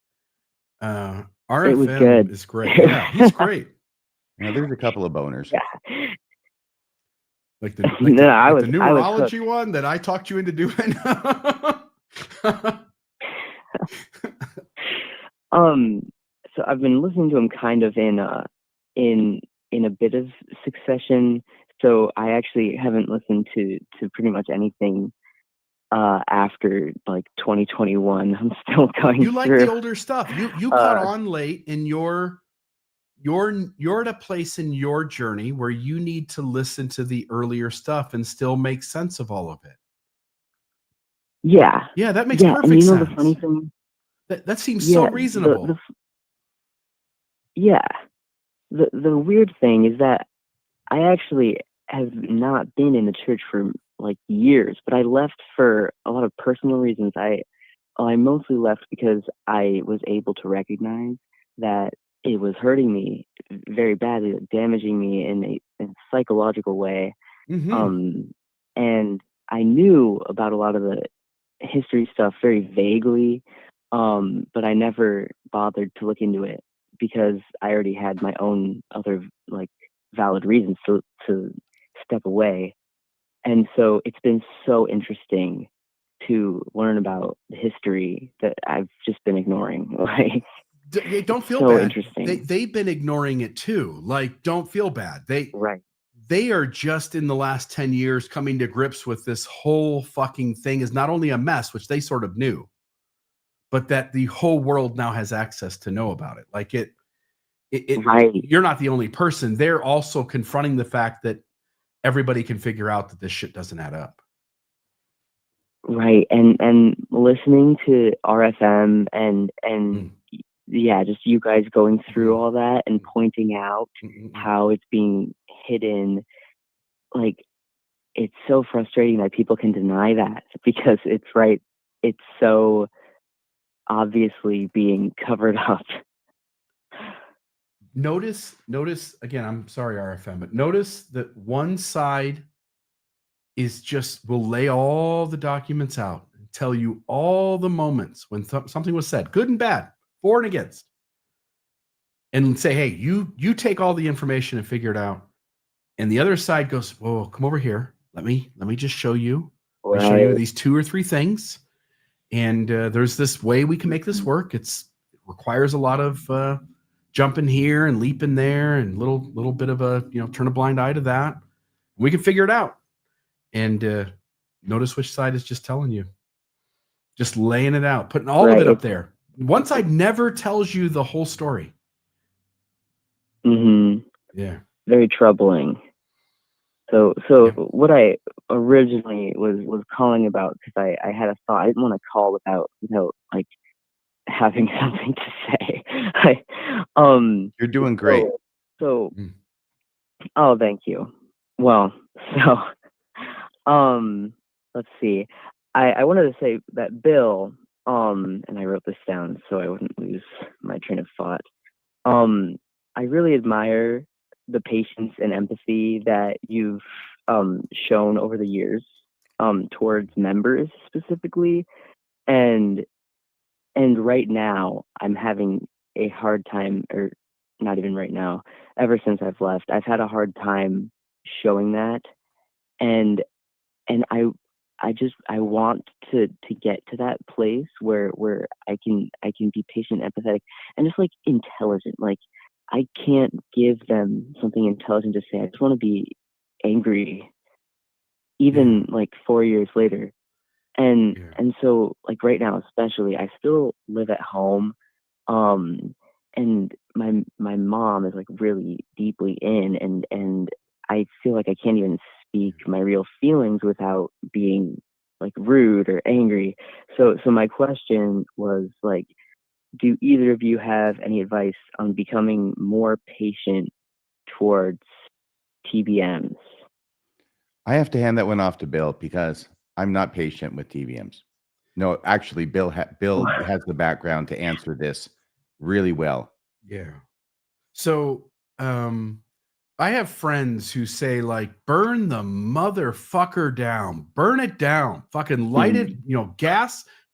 RFM it was good. is great. Yeah, he's great. There's a couple of boners. Yeah. Like the was numerology one that I talked you into doing. So I've been listening to him kind of in a bit of succession. So I actually haven't listened to pretty much anything after like 2021. I'm still going You like through. the older stuff. You caught on late, and you're at a place in your journey where you need to listen to the earlier stuff and still make sense of all of it. Yeah. Yeah, that makes perfect and you know sense. the funny thing? That seems so reasonable. The weird thing is that I actually have not been in the church for like years, but I left for a lot of personal reasons. I mostly left because I was able to recognize that it was hurting me very badly, damaging me in a psychological way. Mm-hmm. And I knew about a lot of the history stuff very vaguely, but I never bothered to look into it because I already had my own other like valid reasons to step away. And so it's been so interesting to learn about the history that I've just been ignoring. Like, don't feel so bad. Interesting. They've been ignoring it too. Like, don't feel bad. They are just in the last 10 years coming to grips with this whole fucking thing is not only a mess, which they sort of knew, but that the whole world now has access to know about it. Like you're not the only person. They're also confronting the fact that everybody can figure out that this shit doesn't add up. Right. And listening to RFM and yeah, just you guys going through all that and pointing out how it's being hidden. Like, it's so frustrating that people can deny that because it's right. It's so obviously being covered up. Notice again, I'm sorry, RFM, but notice that one side is will lay all the documents out and tell you all the moments when something was said, good and bad, for and against, and say, hey, you take all the information and figure it out. And the other side goes, whoa, come over here. Let me just show you. Let me show you these 2 or 3 things. And there's this way we can make this work. It requires a lot of jumping here and leaping there and little bit of a, turn a blind eye to that. We can figure it out. And notice which side is just telling you, just laying it out, putting all of it up there. One side never tells you the whole story. Mm-hmm. Yeah. Very troubling. So what I originally was calling about, because I had a thought, I didn't want to call without like having something to say. You're doing great. So oh, thank you. Well, let's see. I wanted to say that Bill, and I wrote this down so I wouldn't lose my train of thought. I really admire the patience and empathy that you've shown over the years towards members specifically. And right now I'm having a hard time, or not even right now, ever since I've left, I've had a hard time showing that. And I want to get to that place where I can be patient, empathetic, and just like intelligent. Like I can't give them something intelligent to say. I just want to be angry, even like 4 years later. And so like right now, especially, I still live at home. And my mom is like really deeply in, and I feel like I can't even speak my real feelings without being like rude or angry. So my question was like, do either of you have any advice on becoming more patient towards TBMs? I have to hand that one off to Bill because I'm not patient with TVMs. No, actually, Bill has the background to answer this really well. Yeah. So I have friends who say like, burn the motherfucker down, burn it down, fucking light it,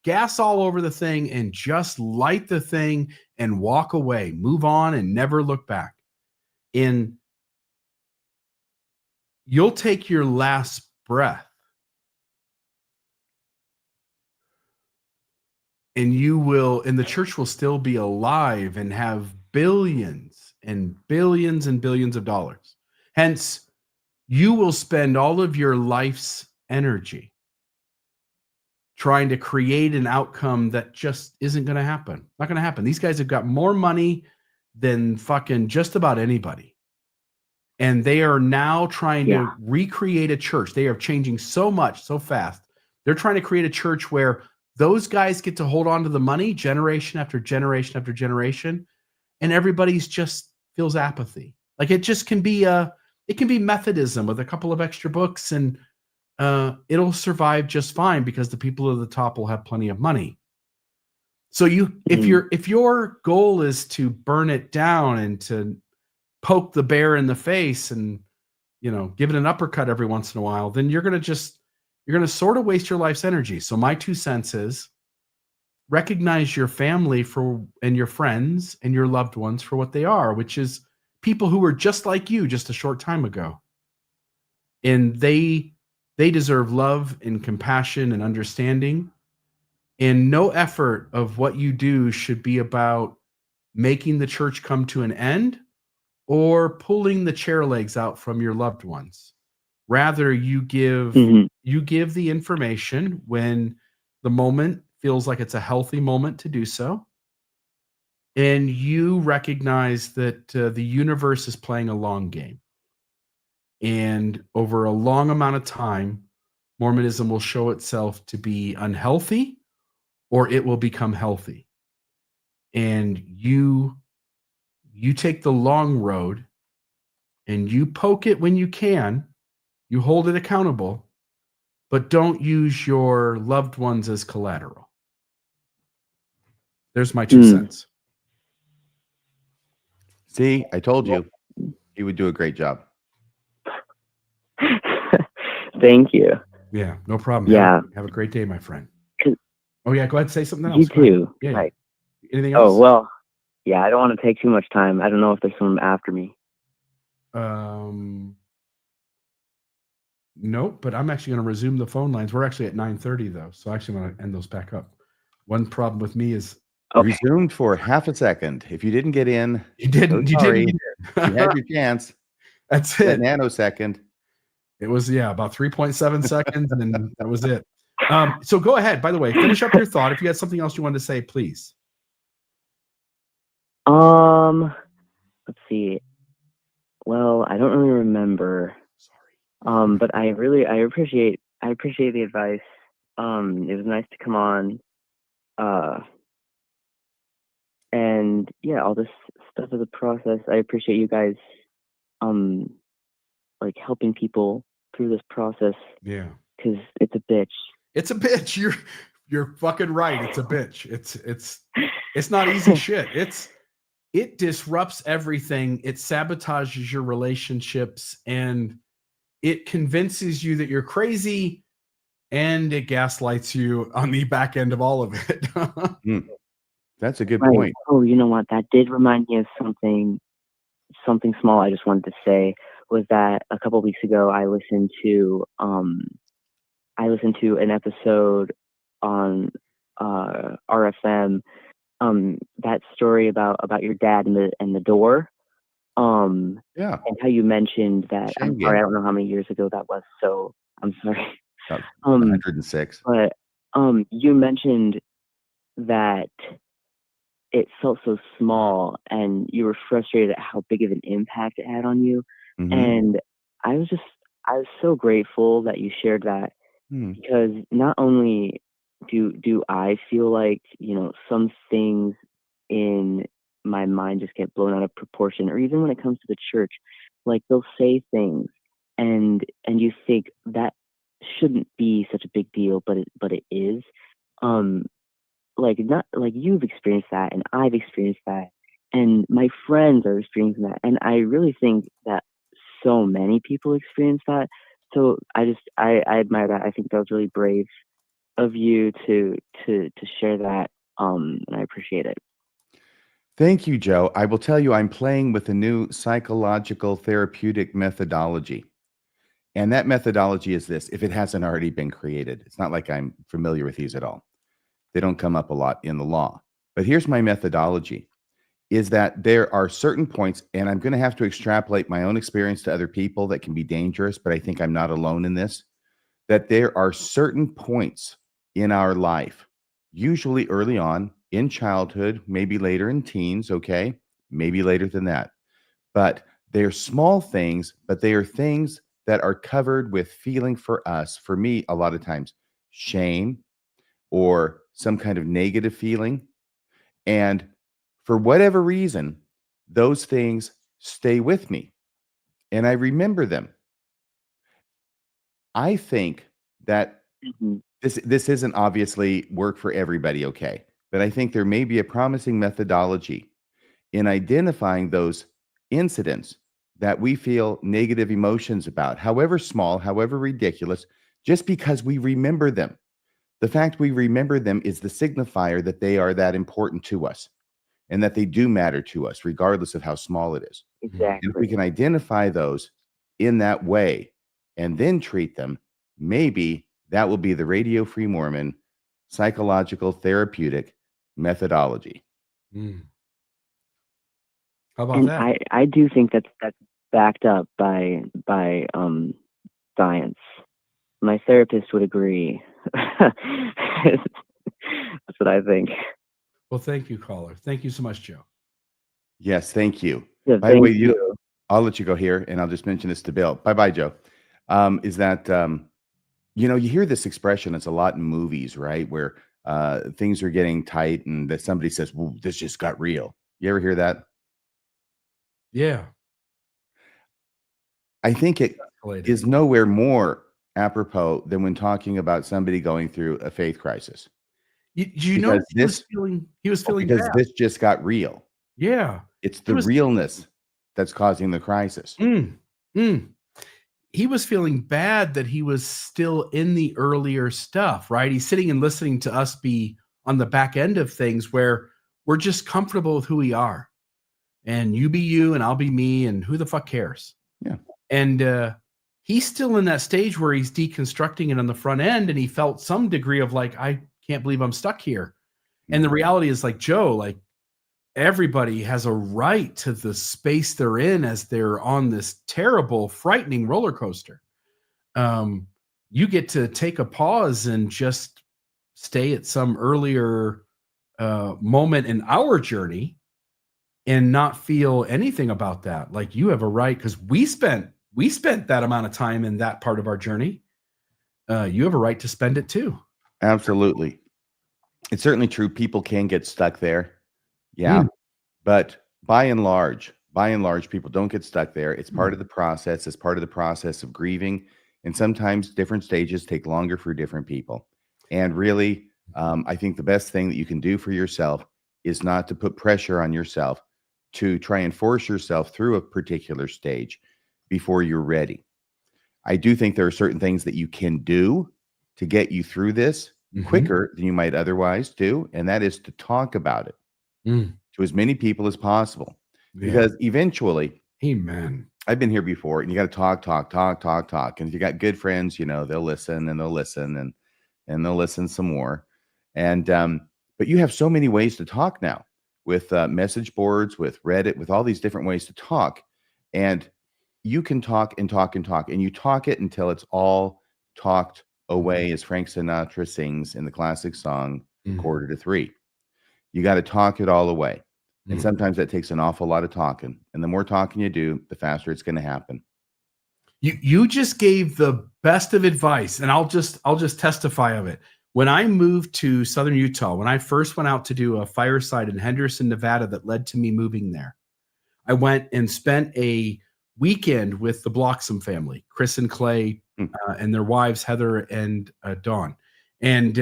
gas all over the thing and just light the thing and walk away, move on and never look back. And you'll take your last breath and the church will still be alive and have billions and billions and billions of dollars. Hence, you will spend all of your life's energy trying to create an outcome that just isn't going to happen. Not going to happen. These guys have got more money than fucking just about anybody. And they are now trying to recreate a church. They are changing so much, so fast. They're trying to create a church where those guys get to hold on to the money generation after generation after generation. And everybody's just feels apathy. Like it just can be Methodism with a couple of extra books and it'll survive just fine because the people at the top will have plenty of money. So if your goal is to burn it down and to poke the bear in the face and give it an uppercut every once in a while, then you're going to sort of waste your life's energy. So my 2 cents is recognize your family and your friends and your loved ones for what they are, which is people who were just like you just a short time ago. And they deserve love and compassion and understanding. And no effort of what you do should be about making the church come to an end or pulling the chair legs out from your loved ones. Rather, you give the information when the moment feels like it's a healthy moment to do so. And you recognize that the universe is playing a long game. And over a long amount of time, Mormonism will show itself to be unhealthy or it will become healthy. And you take the long road and you poke it when you can, you hold it accountable, but don't use your loved ones as collateral. There's my 2 cents. See, I told you he would do a great job. Thank you. Yeah, no problem. Yeah. Have a great day, my friend. Oh yeah, go ahead and say something else. You too. Yeah. Right. Anything else? Oh, well, yeah, I don't want to take too much time. I don't know if there's someone after me. Nope, but I'm actually going to resume the phone lines. We're actually at 9:30 though, so I actually want to end those back up. One problem with me is resumed for half a second. If you didn't get in, you didn't. you had your chance. That's it. That nanosecond. It was about 3.7 seconds, and that was it. So go ahead. By the way, finish up your thought. If you had something else you wanted to say, please. Let's see. Well, I don't really remember. Sorry. But I appreciate the advice. It was nice to come on. And yeah, all this stuff is a process. I appreciate you guys like helping people through this process. Yeah. Because it's a bitch. It's a bitch. You're fucking right. It's a bitch. It's not easy shit. It disrupts everything. It sabotages your relationships and it convinces you that you're crazy and it gaslights you on the back end of all of it. That's a good Right. point. Oh, you know what? That did remind me of something small I just wanted to say was that a couple weeks ago I listened to an episode on RFM, that story about your dad and the door, Yeah. and how you mentioned that. I'm Shame sorry, I game. don't know how many years ago that was, so I'm sorry. About Um, 106. but you mentioned that it felt so small and you were frustrated at how big of an impact it had on you. Mm-hmm. And I was so grateful that you shared that, because not only do I feel like, some things in my mind just get blown out of proportion, or even when it comes to the church, like they'll say things and you think that shouldn't be such a big deal, but it is. Like, not like you've experienced that and I've experienced that and my friends are experiencing that, and I really think that so many people experience that. So I admire that. I think that was really brave of you to share that, and I appreciate it. Thank you, Joe. I will tell you, I'm playing with a new psychological therapeutic methodology. And that methodology is this, if it hasn't already been created. It's not like I'm familiar with these at all. They don't come up a lot in the law. But here's my methodology, is that there are certain points, and I'm going to have to extrapolate my own experience to other people that can be dangerous, but I think I'm not alone in this, that there are certain points in our life, usually early on in childhood, maybe later in teens, okay? Maybe later than that. But they're small things, but they are things that are covered with feeling for us, for me, a lot of times, shame or some kind of negative feeling. And for whatever reason, those things stay with me and I remember them. I think that this isn't obviously work for everybody, okay? But I think there may be a promising methodology in identifying those incidents that we feel negative emotions about, however small, however ridiculous, just because we remember them. The fact we remember them is the signifier that they are that important to us and that they do matter to us, regardless of how small it is. Exactly. And if we can identify those in that way and then treat them, maybe that will be the Radio Free Mormon psychological therapeutic methodology. How about And that? I do think that's backed up by science. My therapist would agree. That's what I think. Well, thank you, caller. Thank you so much, Joe. Yes, thank you. Yeah, By the way, thank you. I'll let you go here, and I'll just mention this to Bill. Bye-bye, Joe. Is that, you hear this expression, it's a lot in movies, right? Where things are getting tight and that somebody says, well, this just got real. You ever hear that? Yeah. I think it Escalated. is nowhere more apropos than when talking about somebody going through a faith crisis. You know, he was feeling because bad. this just got real. Yeah. It's the realness that's causing the crisis. He was feeling bad that he was still in the earlier stuff, right? He's sitting and listening to us be on the back end of things where we're just comfortable with who we are. And you be you and I'll be me, and who the fuck cares? Yeah. And he's still in that stage where he's deconstructing it on the front end, and he felt some degree of like, I can't believe I'm stuck here. And the reality is, like Joe, like everybody has a right to the space they're in as they're on this terrible, frightening roller coaster. You get to take a pause and just stay at some earlier moment in our journey and not feel anything about that. Like, you have a right, because we spent that amount of time in that part of our journey. You have a right to spend it too. Absolutely. It's certainly true. People can get stuck there. Yeah. But by and large, people don't get stuck there. It's part of the process. It's part of the process of grieving. And sometimes different stages take longer for different people. And really, I think the best thing that you can do for yourself is not to put pressure on yourself to try and force yourself through a particular stage before you're ready. I do think there are certain things that you can do to get you through this quicker than you might otherwise do. And that is to talk about it. to as many people as possible. Yeah. Because eventually, amen. I've been here before, and you got to talk. And if you got good friends, they'll listen and they'll listen and they'll listen some more. And but you have so many ways to talk now with message boards, with Reddit, with all these different ways to talk. And you can talk and talk and talk, and you talk it until it's all talked away, as Frank Sinatra sings in the classic song, Quarter to Three. You got to talk it all away. And sometimes that takes an awful lot of talking. And the more talking you do, the faster it's going to happen. You just gave the best of advice, and I'll just testify of it. When I moved to Southern Utah, when I first went out to do a fireside in Henderson, Nevada, that led to me moving there, I went and spent a weekend with the Bloxam family, Chris and Clay, and their wives, Heather and Dawn. And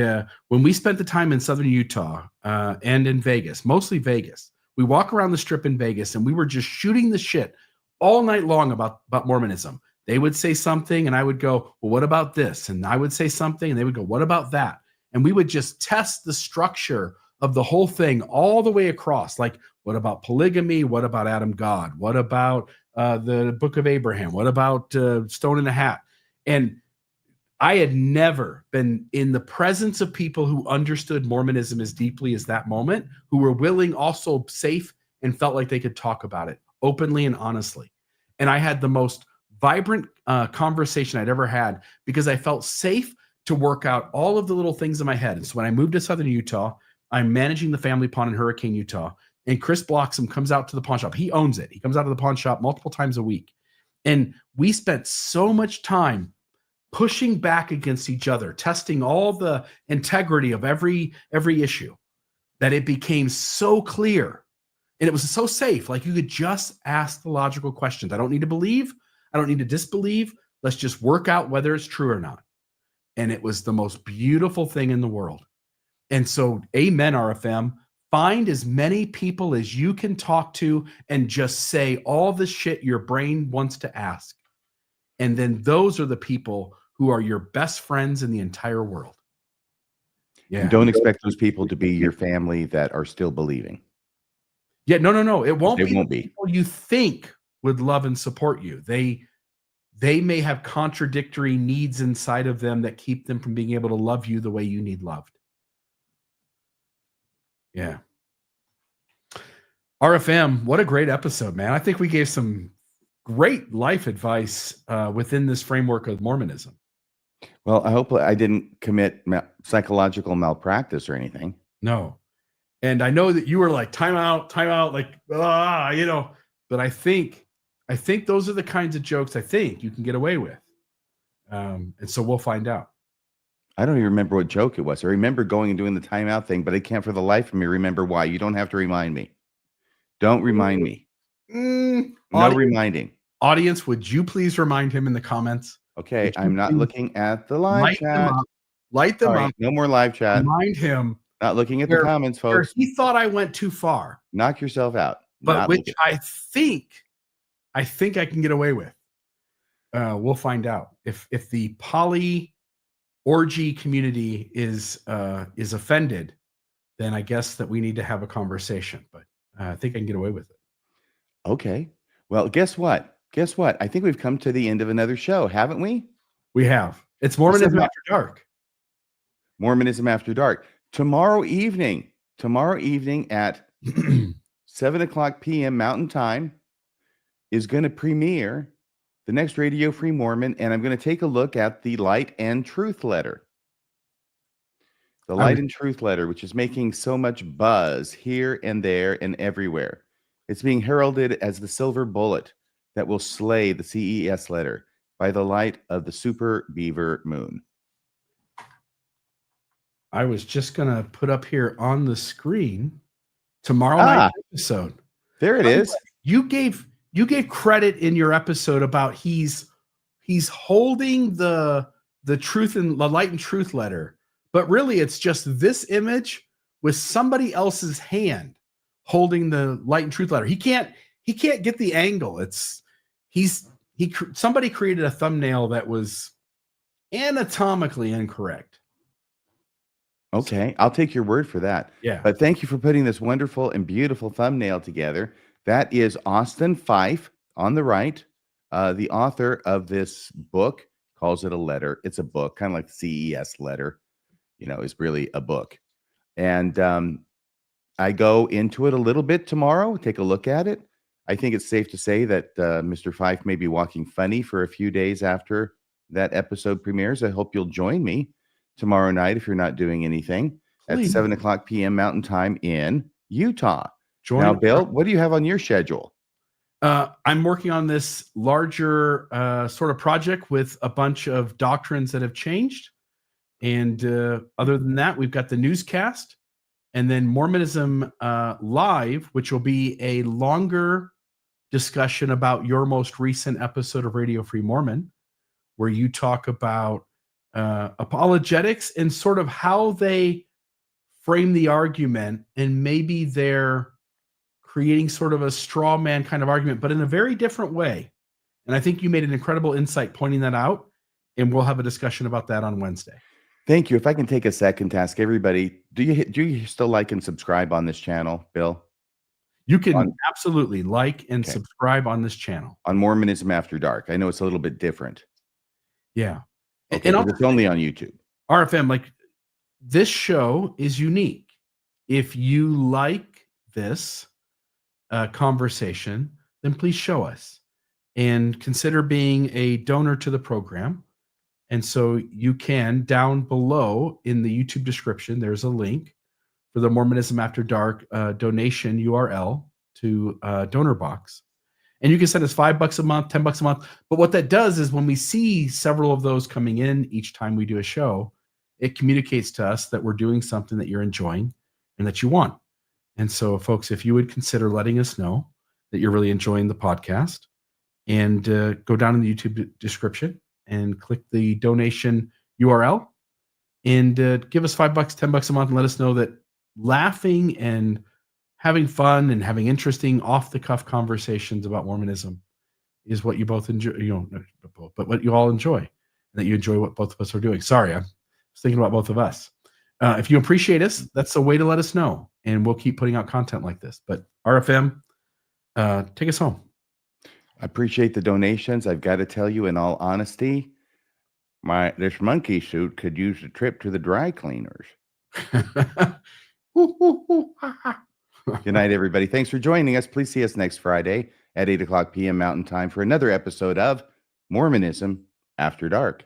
when we spent the time in Southern Utah and in Vegas, mostly Vegas, we walk around the strip in Vegas, and we were just shooting the shit all night long about Mormonism. They would say something, and I would go, well, what about this? And I would say something, and they would go, what about that? And we would just test the structure of the whole thing all the way across. Like, what about polygamy? What about Adam God? What about the Book of Abraham? What about Stone in a Hat? And I had never been in the presence of people who understood Mormonism as deeply as that moment, who were willing, also safe, and felt like they could talk about it openly and honestly. And I had the most vibrant conversation I'd ever had, because I felt safe to work out all of the little things in my head. And so when I moved to Southern Utah, I'm managing the family pond in Hurricane, Utah. And Chris Bloxam comes out to the pawn shop. He owns it. He comes out to the pawn shop multiple times a week. And we spent so much time pushing back against each other, testing all the integrity of every issue, that it became so clear. And it was so safe. Like, you could just ask the logical questions. I don't need to believe. I don't need to disbelieve. Let's just work out whether it's true or not. And it was the most beautiful thing in the world. And so, amen, RFM. Find as many people as you can talk to and just say all the shit your brain wants to ask. And then those are the people who are your best friends in the entire world. Yeah. And don't expect those people to be your family that are still believing. Yeah, no. It won't They be won't the be. people you think would love and support you. They may have contradictory needs inside of them that keep them from being able to love you the way you need loved. Yeah. RFM, what a great episode, man. I think we gave some great life advice within this framework of Mormonism. Well, I hope I didn't commit psychological malpractice or anything. No. And I know that you were like, time out, like, but I think those are the kinds of jokes I think you can get away with. And so we'll find out. I don't even remember what joke it was. I remember going and doing the timeout thing, but I can't for the life of me remember why. You don't have to remind me. Don't remind me. No reminding. Audience, would you please remind him in the comments? Okay, I'm not looking at the live chat. Light them up. No more live chat. Remind him. Not looking at the comments, folks. He thought I went too far. Knock yourself out. But which I think I can get away with. We'll find out. If the poly orgy community is offended, then I guess that we need to have a conversation. But I think I can get away with it. Okay. Well, guess what? I think we've come to the end of another show, haven't we? We have. It's Mormonism After Dark. Mormonism After Dark. Tomorrow evening at 7:00 p.m. Mountain Time is going to premiere the next Radio Free Mormon, and I'm going to take a look at the Light and Truth Letter. The Light and Truth Letter, which is making so much buzz here and there and everywhere. It's being heralded as the silver bullet that will slay the CES letter by the light of the Super Beaver Moon. I was just going to put up here on the screen tomorrow night episode. There it is. You gave credit in your episode about he's holding the truth and the Light and Truth Letter, but really it's just this image with somebody else's hand holding the Light and Truth Letter. He can't get the angle. Somebody created a thumbnail that was anatomically incorrect. Okay, I'll take your word for that. Yeah. But thank you for putting this wonderful and beautiful thumbnail together. That is Austin Fife on the right, the author of this book. Calls it a letter. It's a book, kind of like CES letter. Is really a book. And I go into it a little bit tomorrow. Take a look at it. I think it's safe to say that Mr. Fife may be walking funny for a few days after that episode premieres. I hope you'll join me tomorrow night if you're not doing anything at Please. 7:00 p.m. Mountain Time in Utah. Join Now, us. Bill, what do you have on your schedule? I'm working on this larger sort of project with a bunch of doctrines that have changed. And other than that, we've got the newscast and then Mormonism Live, which will be a longer discussion about your most recent episode of Radio Free Mormon, where you talk about apologetics and sort of how they frame the argument, and maybe they're creating sort of a straw man kind of argument, but in a very different way. And I think you made an incredible insight pointing that out, and we'll have a discussion about that on Wednesday. Thank you. If I can take a second to ask everybody, do you still like and subscribe on this channel, Bill? You can absolutely like and subscribe on this channel. On Mormonism After Dark. I know it's a little bit different. Yeah. Okay, but it's only on YouTube. RFM, like, this show is unique. If you like this conversation, then please show us and consider being a donor to the program. And so you can, down below in the YouTube description, there's a link for the Mormonism After Dark donation URL to donor box. And you can send us $5 a month, $10 a month. But what that does is when we see several of those coming in each time we do a show, it communicates to us that we're doing something that you're enjoying and that you want. And so, folks, if you would consider letting us know that you're really enjoying the podcast, and go down in the YouTube description and click the donation URL and give us $5, $10 a month, and let us know that laughing and having fun and having interesting off-the-cuff conversations about Mormonism is what you both enjoy, but what you all enjoy, and that you enjoy what both of us are doing. Sorry, I was thinking about both of us. If you appreciate us, that's a way to let us know, and we'll keep putting out content like this. But RFM, take us home. I appreciate the donations. I've got to tell you, in all honesty, this monkey suit could use a trip to the dry cleaners. Good night, everybody. Thanks for joining us. Please see us next Friday at 8:00 p.m. Mountain Time for another episode of Mormonism After Dark.